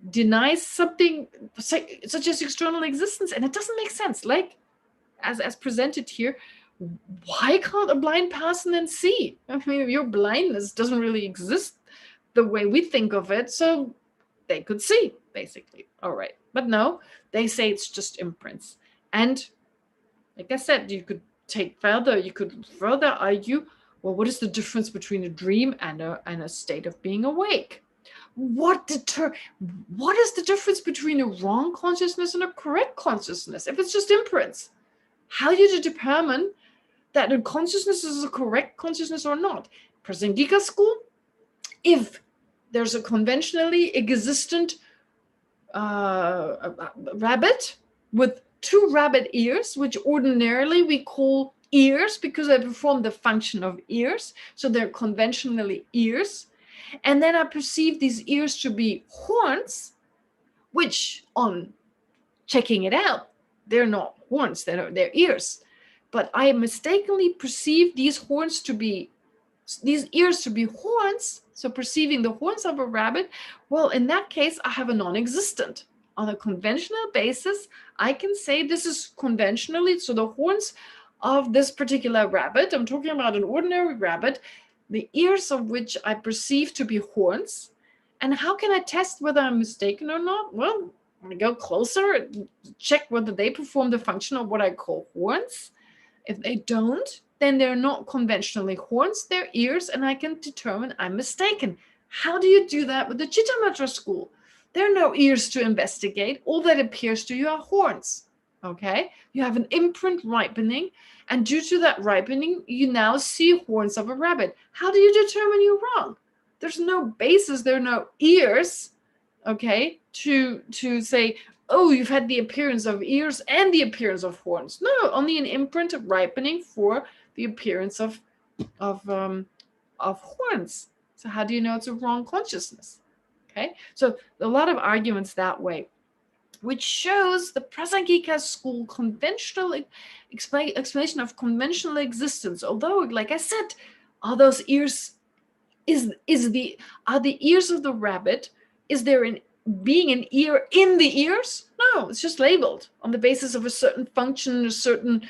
denies something such as external existence, and it doesn't make sense. Like, as presented here, why can't a blind person then see? I mean, your blindness doesn't really exist the way we think of it, so they could see, basically. All right. But no, they say it's just imprints. And like I said, you could further argue, well, what is the difference between a dream and a state of being awake? What is the difference between a wrong consciousness and a correct consciousness if it's just imprints? How do you determine that a consciousness is a correct consciousness or not? Prasangika school, if there's a conventionally existent rabbit with 2 rabbit ears, which ordinarily we call ears because they perform the function of ears, so they're conventionally ears, and then I perceive these ears to be horns, which on checking it out, they're not horns, they're ears. But I mistakenly perceive these ears to be horns, so perceiving the horns of a rabbit, well, in that case, I have a non-existent. On a conventional basis, I can say this is conventionally, so the horns of this particular rabbit, I'm talking about an ordinary rabbit, the ears of which I perceive to be horns. And how can I test whether I'm mistaken or not? Well, I go closer and check whether they perform the function of what I call horns. If they don't, then they're not conventionally horns, they're ears, and I can determine I'm mistaken. How do you do that with the Chittamatra school? There are no ears to investigate. All that appears to you are horns, okay? You have an imprint ripening, and due to that ripening, you now see horns of a rabbit. How do you determine you're wrong? There's no basis, there are no ears, okay, to say, oh, you've had the appearance of ears and the appearance of horns. No, only an imprint of ripening for the appearance of horns. So how do you know it's a wrong consciousness? Okay, so a lot of arguments that way, which shows the Prasangika school conventional explanation of conventional existence. Although, like I said, are those ears? Are the ears of the rabbit? Is there being an ear in the ears? No, it's just labeled on the basis of a certain function, a certain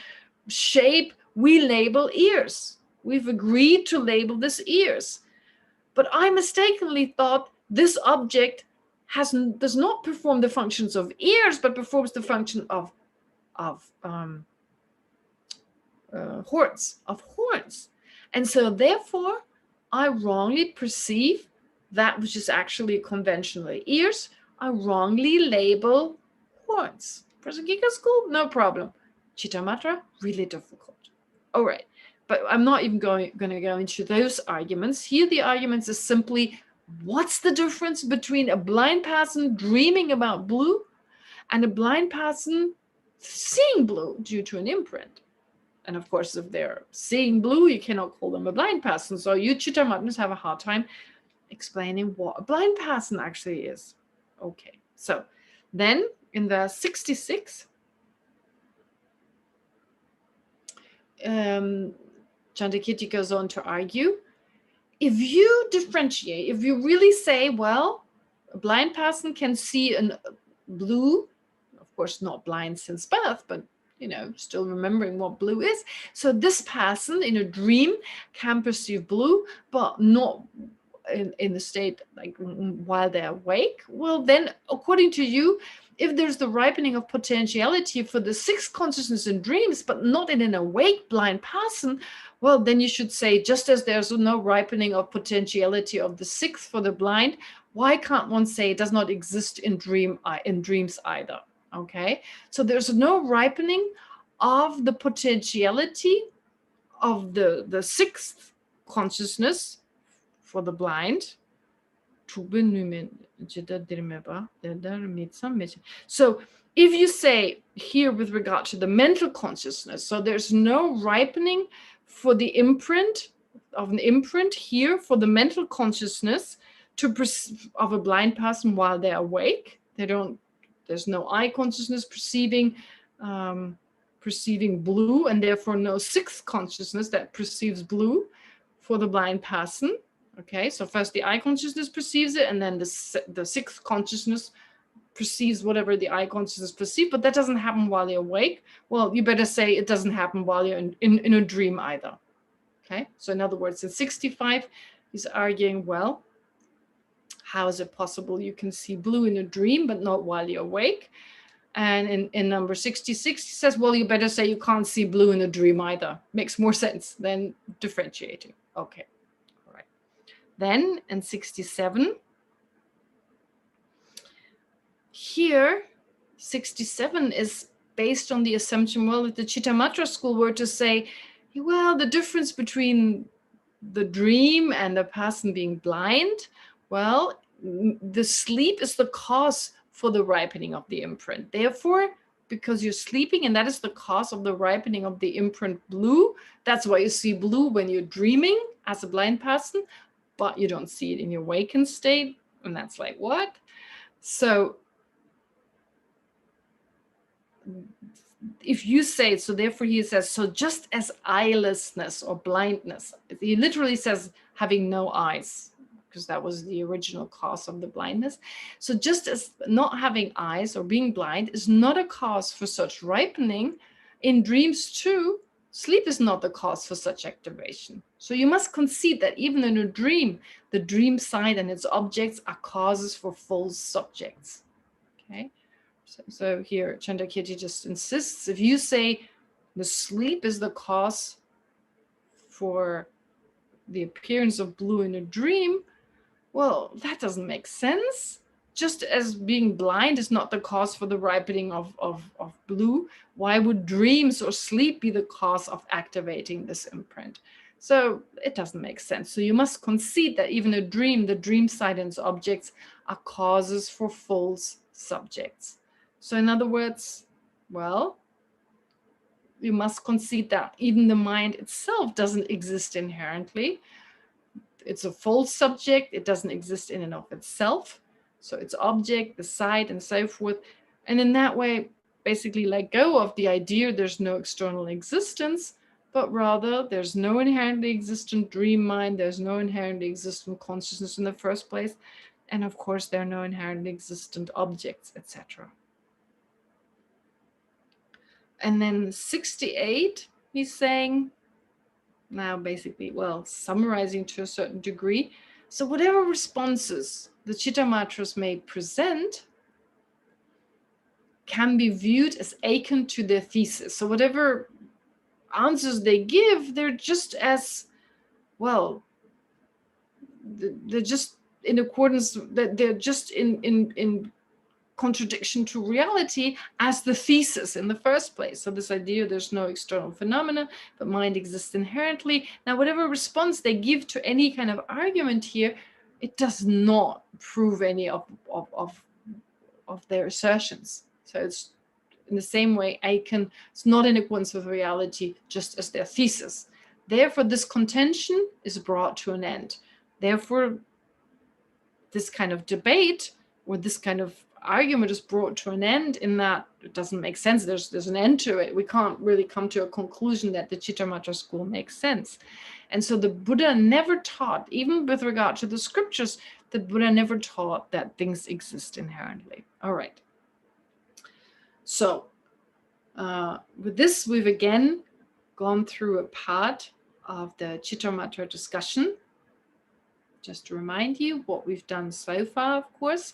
shape. We label ears. We've agreed to label this ears. But I mistakenly thought this object does not perform the functions of ears, but performs the function of horns. And so therefore, I wrongly perceive that which is actually conventionally ears. I wrongly label horns. Prasangika school, no problem. Chittamatra, really difficult. All right, but I'm not even going to go into those arguments. Here the arguments is simply, what's the difference between a blind person dreaming about blue and a blind person seeing blue due to an imprint? And of course, if they're seeing blue, you cannot call them a blind person. So you Chittamatras have a hard time explaining what a blind person actually is. Okay, so then in the 66, Chandakirti goes on to argue, if you differentiate, if you really say, well, a blind person can see a blue, of course not blind since birth, but still remembering what blue is. So this person in a dream can perceive blue, but not in the state like while they're awake. Well, then according to you, if there's the ripening of potentiality for the sixth consciousness in dreams, but not in an awake blind person, well, then you should say, just as there's no ripening of potentiality of the sixth for the blind, why can't one say it does not exist in dreams either? Okay, so there's no ripening of the potentiality of the sixth consciousness for the blind. So if you say here with regard to the mental consciousness, so there's no ripening for the imprint of an imprint here for the mental consciousness of a blind person while they're awake. There's no eye consciousness perceiving blue, and therefore no sixth consciousness that perceives blue for the blind person. Okay, so first the eye consciousness perceives it, and then the sixth consciousness perceives whatever the eye consciousness perceives, but that doesn't happen while you're awake. Well, you better say it doesn't happen while you're in a dream either. Okay, so in other words, in 65, he's arguing, well, how is it possible you can see blue in a dream, but not while you're awake? And in number 66, he says, well, you better say you can't see blue in a dream either. Makes more sense than differentiating. Okay, all right. Then in 67, here, 67 is based on the assumption, well, that the Chittamatra school were to say, well, the difference between the dream and the person being blind, well, the sleep is the cause for the ripening of the imprint. Therefore, because you're sleeping and that is the cause of the ripening of the imprint blue, that's why you see blue when you're dreaming as a blind person, but you don't see it in your awakened state. And that's like, what? So if you say, so therefore he says, so just as eyelessness or blindness, he literally says having no eyes, because that was the original cause of the blindness. So just as not having eyes or being blind is not a cause for such ripening, in dreams too, sleep is not the cause for such activation. So you must concede that even in a dream, the dream side and its objects are causes for false subjects. Okay. So here, Chandrakirti just insists, if you say the sleep is the cause for the appearance of blue in a dream, well, that doesn't make sense. Just as being blind is not the cause for the ripening of blue, why would dreams or sleep be the cause of activating this imprint? So it doesn't make sense. So you must concede that even a dream, the dream side and its objects are causes for false subjects. So in other words, well, you must concede that even the mind itself doesn't exist inherently. It's a false subject. It doesn't exist in and of itself. So its object, the side, and so forth. And in that way, basically let go of the idea there's no external existence, but rather there's no inherently existent dream mind. There's no inherently existent consciousness in the first place. And of course, there are no inherently existent objects, etc. And then 68, he's saying, now basically, well, summarizing to a certain degree. So whatever responses the Chittamatras may present can be viewed as akin to their thesis. So whatever answers they give, they're just as, well, they're just in accordance, they're just in contradiction to reality as the thesis in the first place. So this idea there's no external phenomena, but mind exists inherently. Now, whatever response they give to any kind of argument here, it does not prove any of their assertions. So it's in the same way, it's not in accordance with reality, just as their thesis. Therefore, this contention is brought to an end. Therefore, this kind of debate or this kind of argument is brought to an end in that it doesn't make sense. There's an end to it. We can't really come to a conclusion that the Chittamatra school makes sense. And so the Buddha never taught, even with regard to the scriptures, the Buddha never taught that things exist inherently. All right. So with this, we've again gone through a part of the Chittamatra discussion. Just to remind you what we've done so far, of course.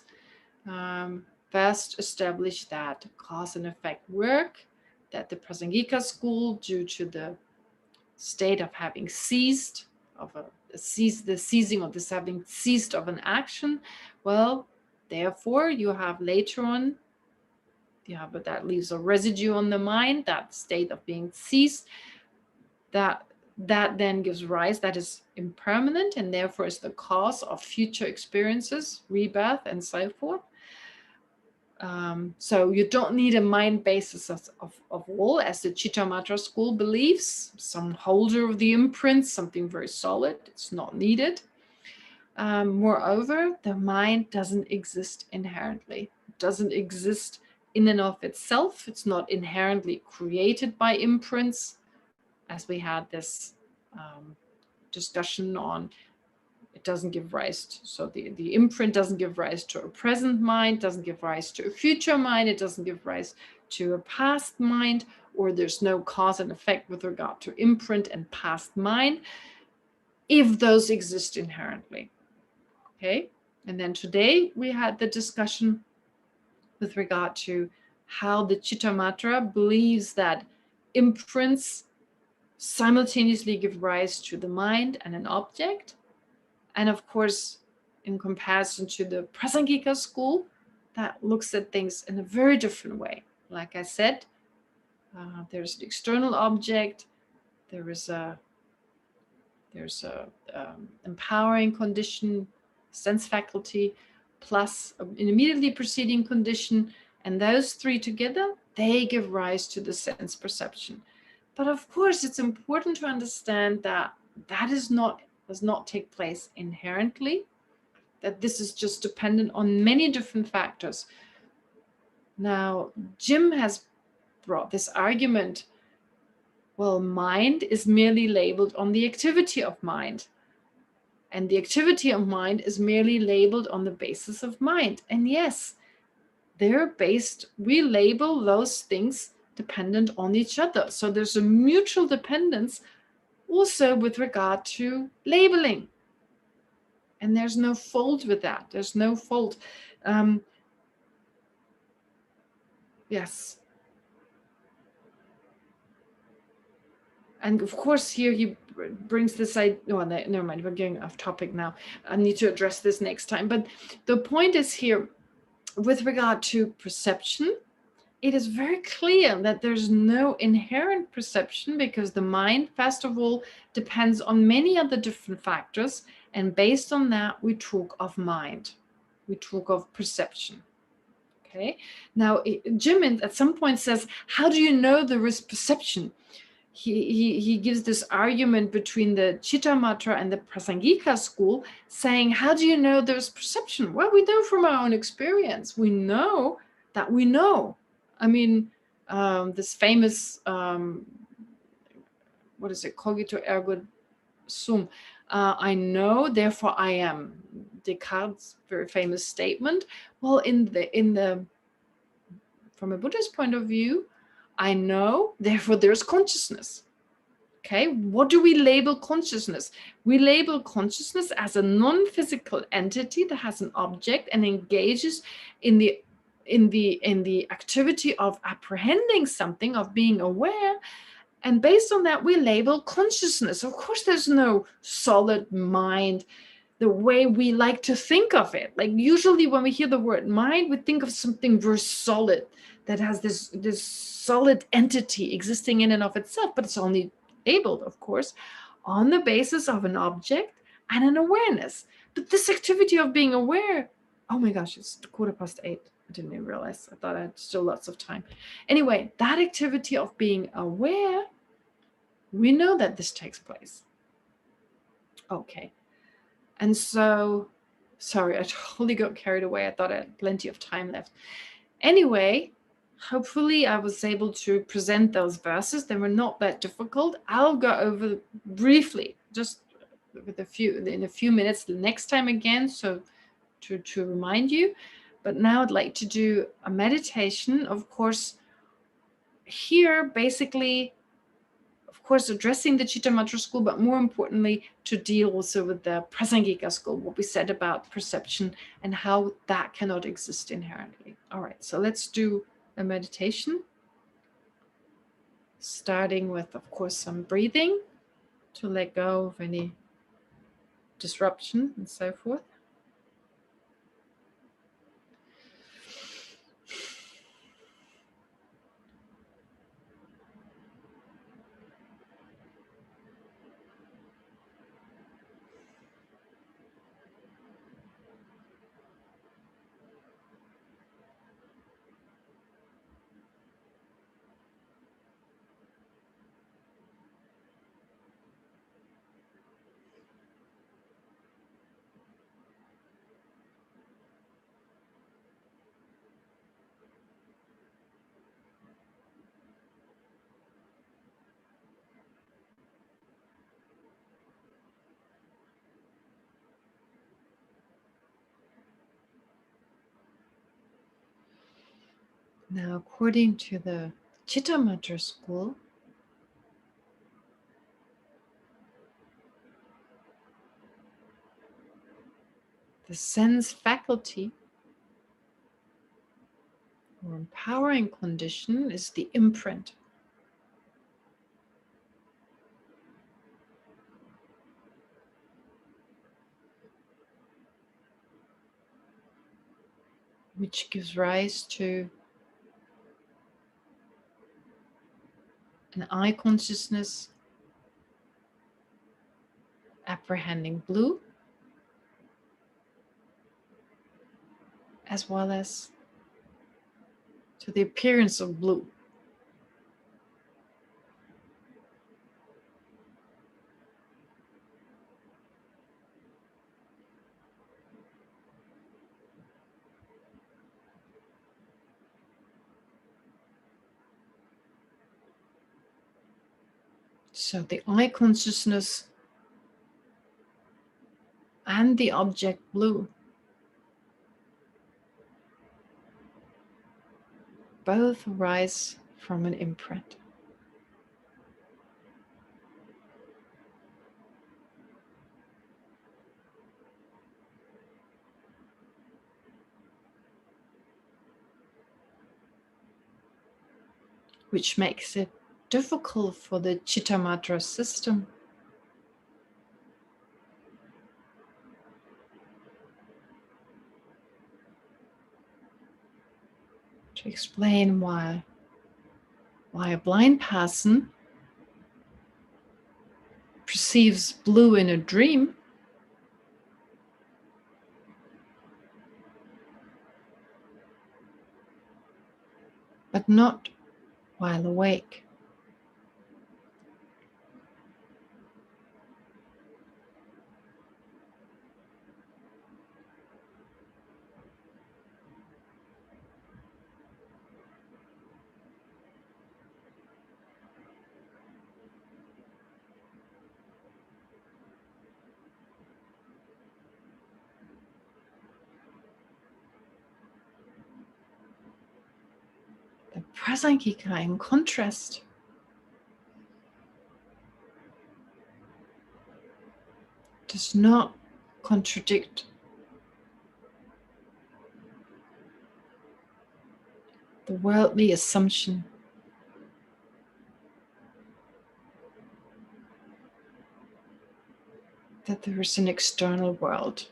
first establish that cause and effect work, that the Prasangika school, due to the state of having ceased, the ceasing of this having ceased of an action, well, therefore you have later on, but that leaves a residue on the mind, that state of being ceased, that then gives rise, that is impermanent, and therefore is the cause of future experiences, rebirth, and so forth. So you don't need a mind basis of all, as the Chittamatra school believes, some holder of the imprint, something very solid. It's not needed. Moreover, the mind doesn't exist inherently. It doesn't exist in and of itself. It's not inherently created by imprints, as we had this discussion on. It doesn't give rise to, so the imprint doesn't give rise to a present mind, doesn't give rise to a future mind, it doesn't give rise to a past mind, or there's no cause and effect with regard to imprint and past mind, if those exist inherently. Okay, and then today we had the discussion with regard to how the Chittamatra believes that imprints simultaneously give rise to the mind and an object. And of course, in comparison to the Prasangika school, that looks at things in a very different way. Like I said, there's an external object, there's a empowering condition, sense faculty, plus an immediately preceding condition, and those three together, they give rise to the sense perception. But of course, it's important to understand that that does not take place inherently, that this is just dependent on many different factors. Now, Jim has brought this argument, well, mind is merely labeled on the activity of mind, and the activity of mind is merely labeled on the basis of mind. And yes, they're based, we label those things dependent on each other. So there's a mutual dependence also with regard to labeling. And there's no fault with that. There's no fault. Yes. And of course, here he brings this idea. Oh, never mind. We're getting off topic now. I need to address this next time. But the point is here, with regard to perception, it is very clear that there's no inherent perception, because the mind, first of all, depends on many other different factors. And based on that, we talk of mind. We talk of perception. Okay. Now, Jim at some point says, how do you know there is perception? He gives this argument between the Chittamatra and the Prasangika school, saying, how do you know there's perception? Well, we know from our own experience. We know that we know. I mean, this famous, what is it? Cogito ergo sum. I know, therefore I am. Descartes' very famous statement. Well, from a Buddhist point of view, I know, therefore there's consciousness. Okay, what do we label consciousness? We label consciousness as a non-physical entity that has an object and engages in the activity of apprehending something, of being aware. And based on that, we label consciousness. Of course, there's no solid mind the way we like to think of it. Like usually when we hear the word mind, we think of something very solid that has this solid entity existing in and of itself, but it's only labeled, of course, on the basis of an object and an awareness. But this activity of being aware, oh my gosh, it's 8:15. I didn't even realize. I thought I had still lots of time. Anyway, that activity of being aware, we know that this takes place. Okay. And so, sorry, I totally got carried away. I thought I had plenty of time left. Anyway, hopefully I was able to present those verses. They were not that difficult. I'll go over briefly, just with in a few minutes the next time again, so to remind you. But now I'd like to do a meditation. Of course, here basically, of course, addressing the Chitta Matra school, but more importantly, to deal also with the Prasangika school, what we said about perception and how that cannot exist inherently. All right, so let's do a meditation, starting with, of course, some breathing to let go of any disruption and so forth. Now, according to the Chitta Matra school, the sense faculty or empowering condition is the imprint. Which gives rise to an eye consciousness apprehending blue, as well as to the appearance of blue. So the eye consciousness and the object blue both arise from an imprint. Which makes it difficult for the Chitta Matra system to explain why a blind person perceives blue in a dream, but not while awake. The Prasangika, in contrast, does not contradict the worldly assumption that there is an external world.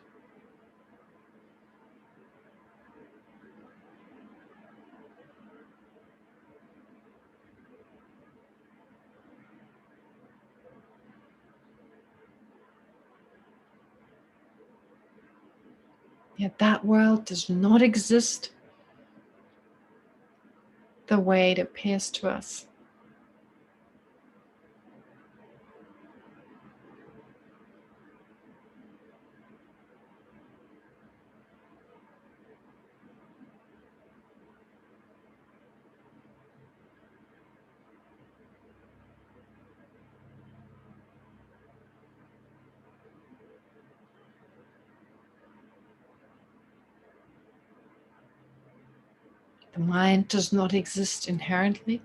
Yet that world does not exist the way it appears to us. The mind does not exist inherently.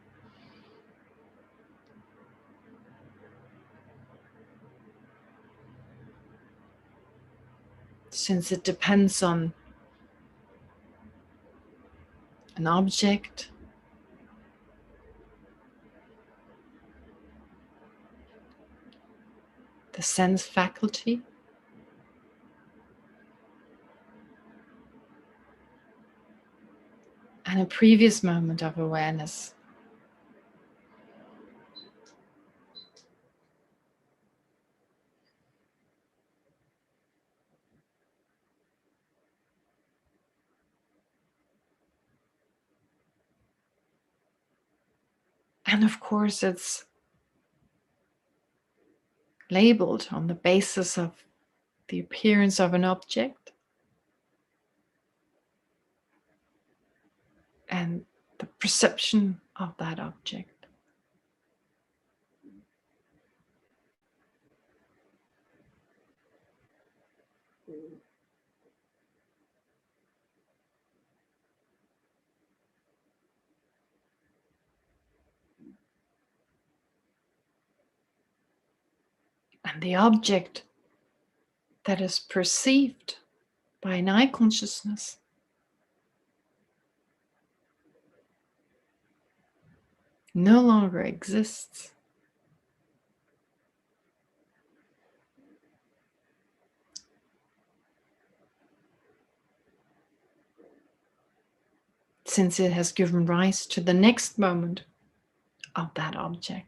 since it depends on an object, the sense faculty, and a previous moment of awareness. And of course, it's labeled on the basis of the appearance of an object and the perception of that object. And the object that is perceived by an eye consciousness no longer exists. Since it has given rise to the next moment of that object.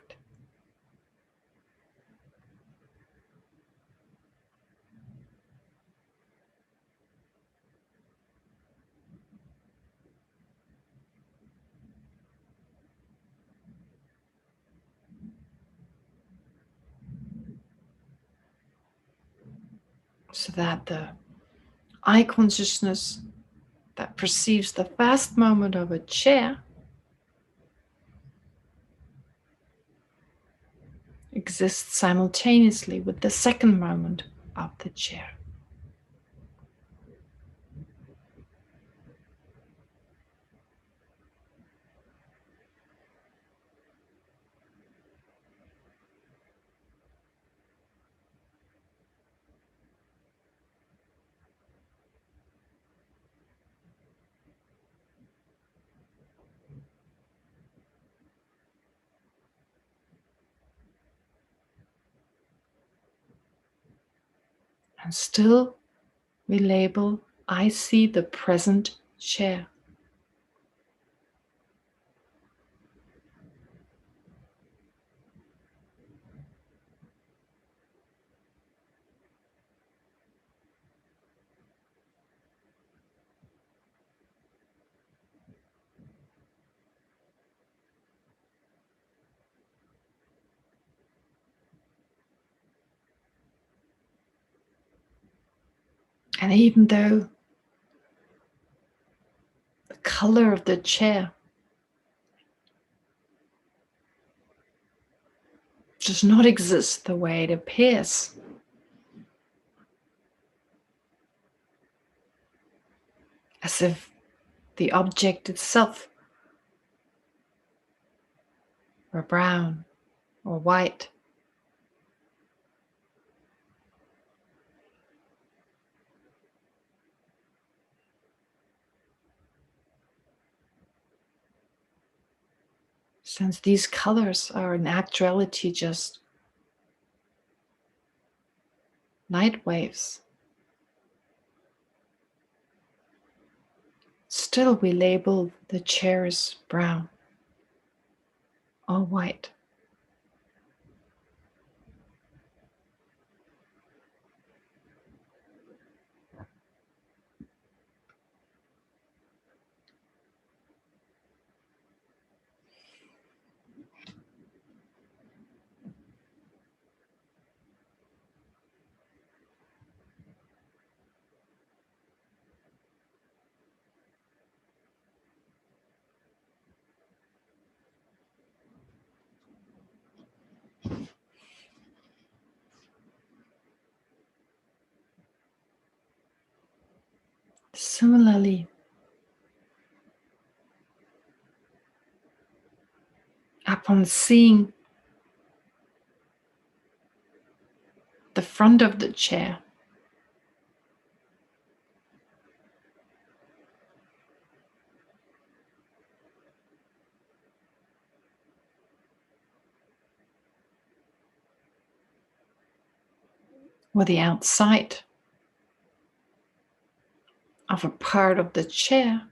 So that the eye consciousness that perceives the first moment of a chair exists simultaneously with the second moment of the chair. And still we label, I see the present chair. And even though the color of the chair does not exist the way it appears, as if the object itself were brown or white, since these colors are in actuality just light waves. Still we label the chairs brown or white. Similarly, upon seeing the front of the chair, or the outside of a part of the chair,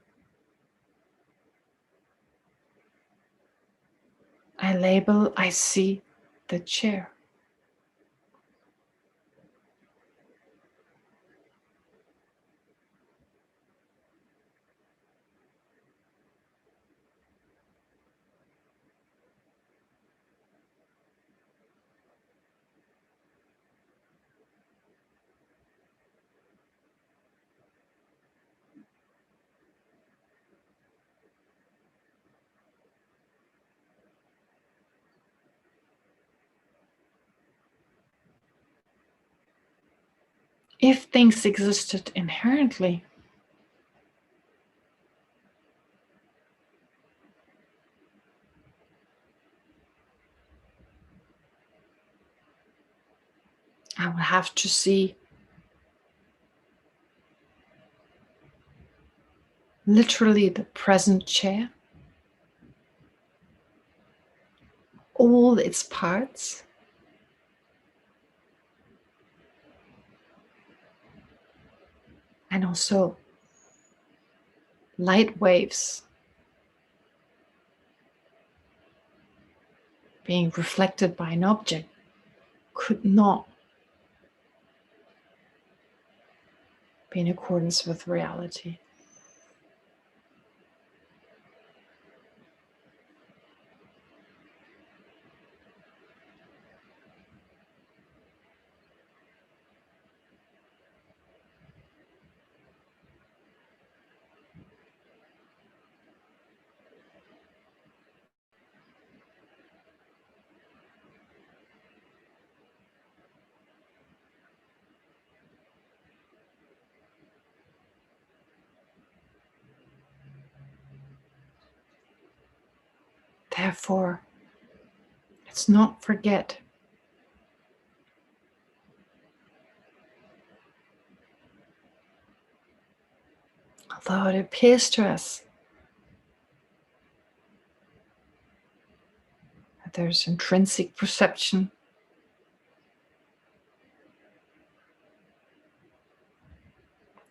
I label, I see the chair. If things existed inherently, I would have to see literally the present chair, all its parts, and also light waves being reflected by an object could not be in accordance with reality. Therefore, let's not forget although it appears to us that there's intrinsic perception,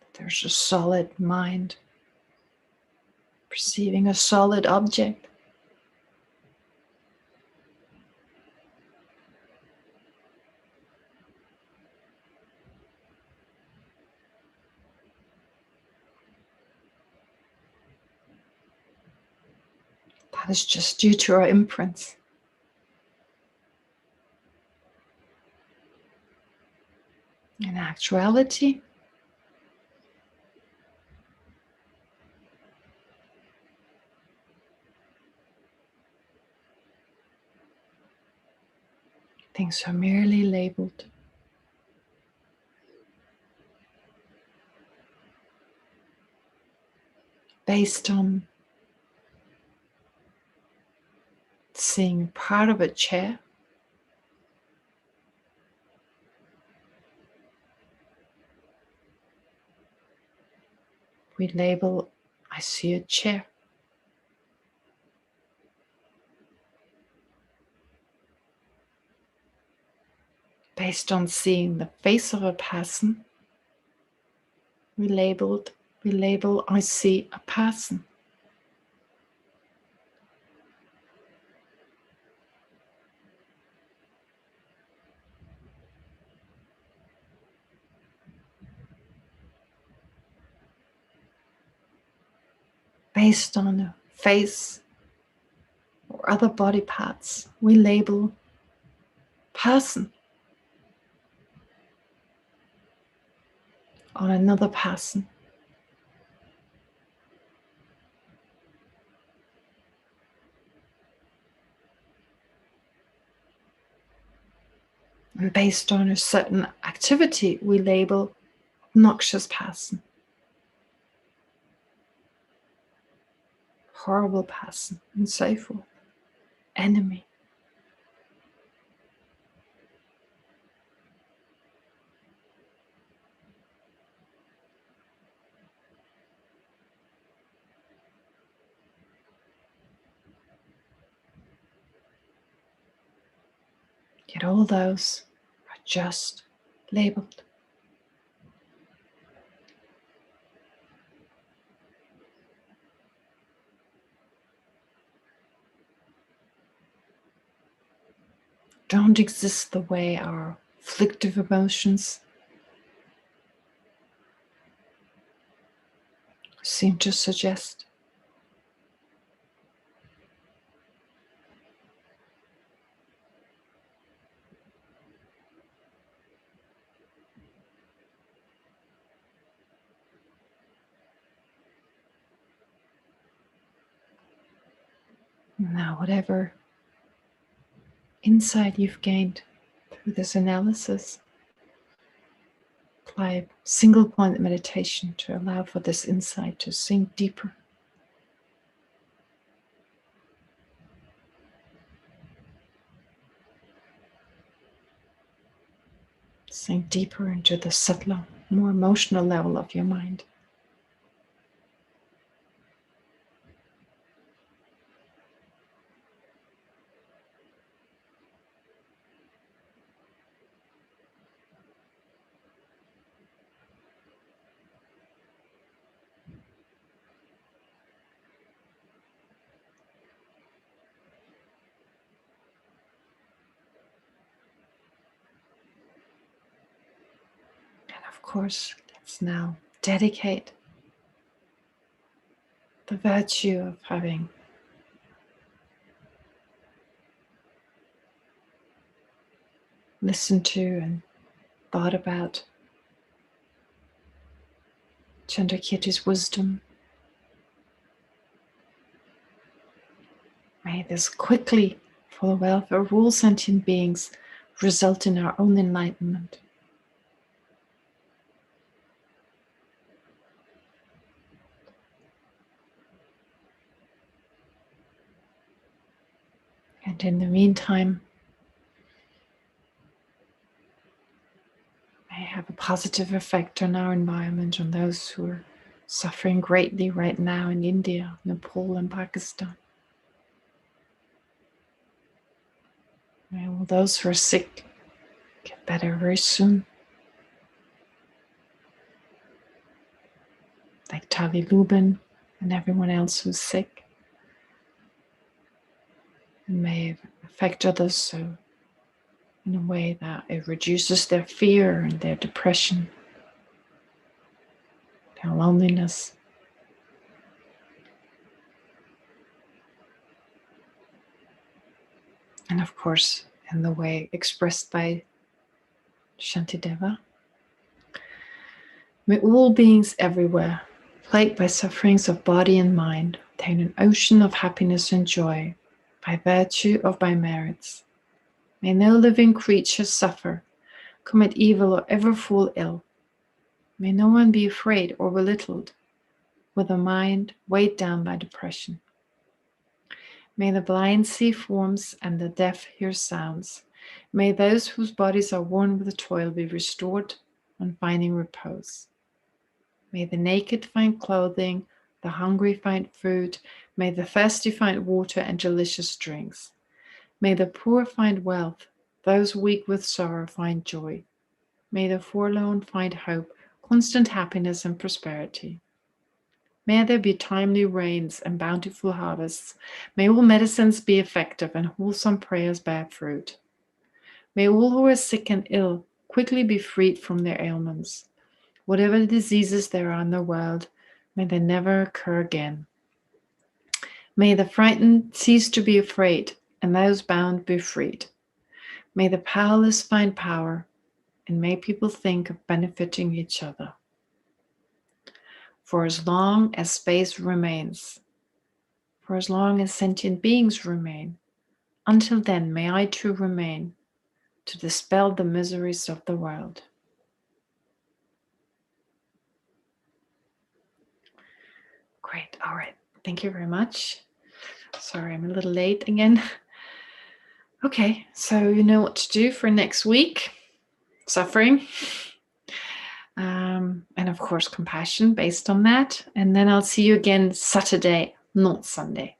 that there's a solid mind perceiving a solid object, that is just due to our imprints. In actuality, things are merely labeled. Based on seeing part of a chair, we label, I see a chair. Based on seeing the face of a person, we label, I see a person. Based on a face or other body parts, we label person on another person. And based on a certain activity, we label obnoxious person, horrible person, and so forth, enemy. Yet all those are just labeled. Don't exist the way our afflictive emotions seem to suggest. Now, whatever insight you've gained through this analysis, apply a single point meditation to allow for this insight to sink deeper. Sink deeper into the subtler, more emotional level of your mind. Of course, let's now dedicate the virtue of having listened to and thought about Chandrakirti's wisdom. May this quickly, for the welfare of all sentient beings, result in our own enlightenment. And in the meantime, may have a positive effect on our environment, on those who are suffering greatly right now in India, Nepal, and Pakistan. May all those who are sick get better very soon. Like Tali Lubin and everyone else who's sick. And may it affect others so in a way that it reduces their fear and their depression, their loneliness. And of course, in the way expressed by Shantideva, may all beings everywhere, plagued by sufferings of body and mind, attain an ocean of happiness and joy by virtue of my merits. May no living creature suffer, commit evil, or ever fall ill. May no one be afraid or belittled, with a mind weighed down by depression. May the blind see forms and the deaf hear sounds. May those whose bodies are worn with toil be restored on finding repose. May the naked find clothing, the hungry find food. May the thirsty find water and delicious drinks. May the poor find wealth, those weak with sorrow find joy. May the forlorn find hope, constant happiness and prosperity. May there be timely rains and bountiful harvests. May all medicines be effective and wholesome prayers bear fruit. May all who are sick and ill quickly be freed from their ailments. Whatever diseases there are in the world, may they never occur again. May the frightened cease to be afraid, and those bound be freed. May the powerless find power, and may people think of benefiting each other. For as long as space remains, for as long as sentient beings remain, until then may I too remain, to dispel the miseries of the world. Great, all right, thank you very much. Sorry, I'm a little late again. Okay, so you know what to do for next week. Suffering. And of course, compassion based on that. And then I'll see you again Saturday, not Sunday.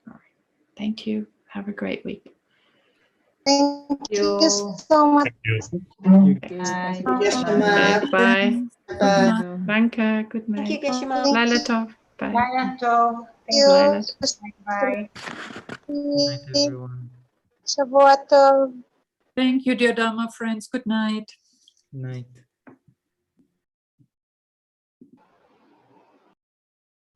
All right. Thank you. Have a great week. Thank you. you so much. Thank you. Bye. Okay, bye. Bye. Danke, good night. Thank you, Geshe-ma. Laila Tov. Bye. Bye, Tov. Thank you. Laila. Bye. Good night, everyone. שבוע טוב. Thank you, dear Dharma friends. Good night. Good night.